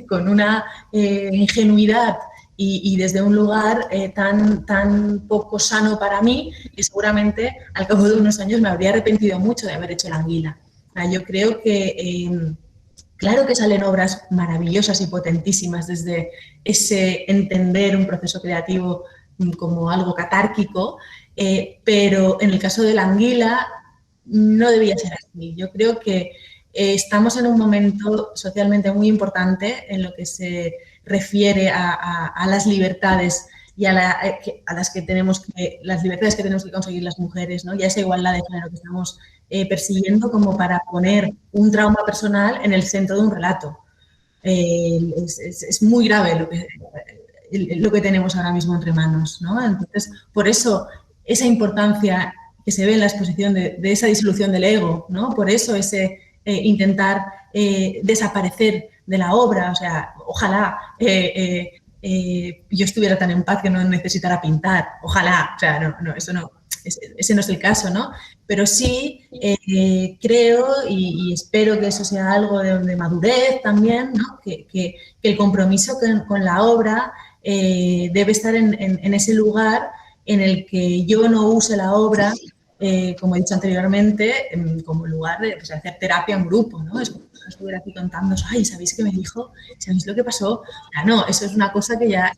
con una ingenuidad y desde un lugar tan poco sano para mí que seguramente al cabo de unos años me habría arrepentido mucho de haber hecho la anguila. O sea, yo creo que claro que salen obras maravillosas y potentísimas desde ese entender un proceso creativo como algo catárquico, pero en el caso de la anguila no debía ser así. Yo creo que estamos en un momento socialmente muy importante en lo que se refiere a las libertades y a las libertades que tenemos que conseguir las mujeres, ¿no? Y a esa igualdad de género que estamos persiguiendo, como para poner un trauma personal en el centro de un relato. Es muy grave lo que tenemos ahora mismo entre manos, ¿no? Entonces, por eso, esa importancia que se ve en la exposición de esa disolución del ego, ¿no? Por eso ese intentar desaparecer de la obra, o sea, ojalá yo estuviera tan en paz que no necesitara pintar, ojalá, o sea, eso no, ese no es el caso, ¿no? Pero sí creo y espero que eso sea algo de madurez también, ¿no? Que el compromiso con la obra debe estar en ese lugar en el que yo no use la obra, como he dicho anteriormente, como lugar de hacer terapia en grupo, ¿no? Es como si yo estuviera aquí contando, ay, ¿sabéis qué me dijo? ¿Sabéis lo que pasó? No, eso es una cosa que ya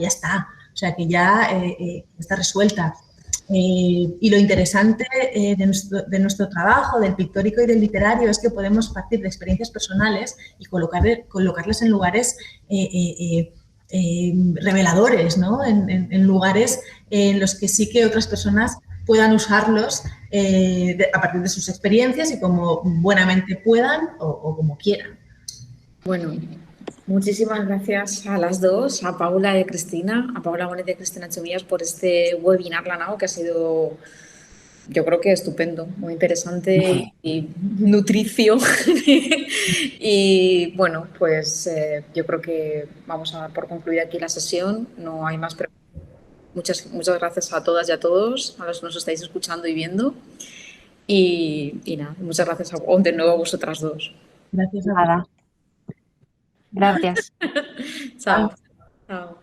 está, o sea, que ya está resuelta. Y lo interesante de nuestro trabajo, del pictórico y del literario, es que podemos partir de experiencias personales y colocarlas en lugares reveladores, ¿no? En lugares en los que sí que otras personas puedan usarlos a partir de sus experiencias y como buenamente puedan o como quieran. Bueno, muchísimas gracias a las dos, a Paula y a Cristina, a Paula Bonet y a Cristina Chumillas por este webinar Lanao, que ha sido, yo creo que estupendo, muy interesante y nutricio. Y bueno, pues yo creo que vamos a dar por concluida aquí la sesión. No hay más preguntas. Muchas gracias a todas y a todos, a los que nos estáis escuchando y viendo. Y nada, muchas gracias de nuevo a vosotras dos. Gracias a Nada. Gracias. Chao. Chao.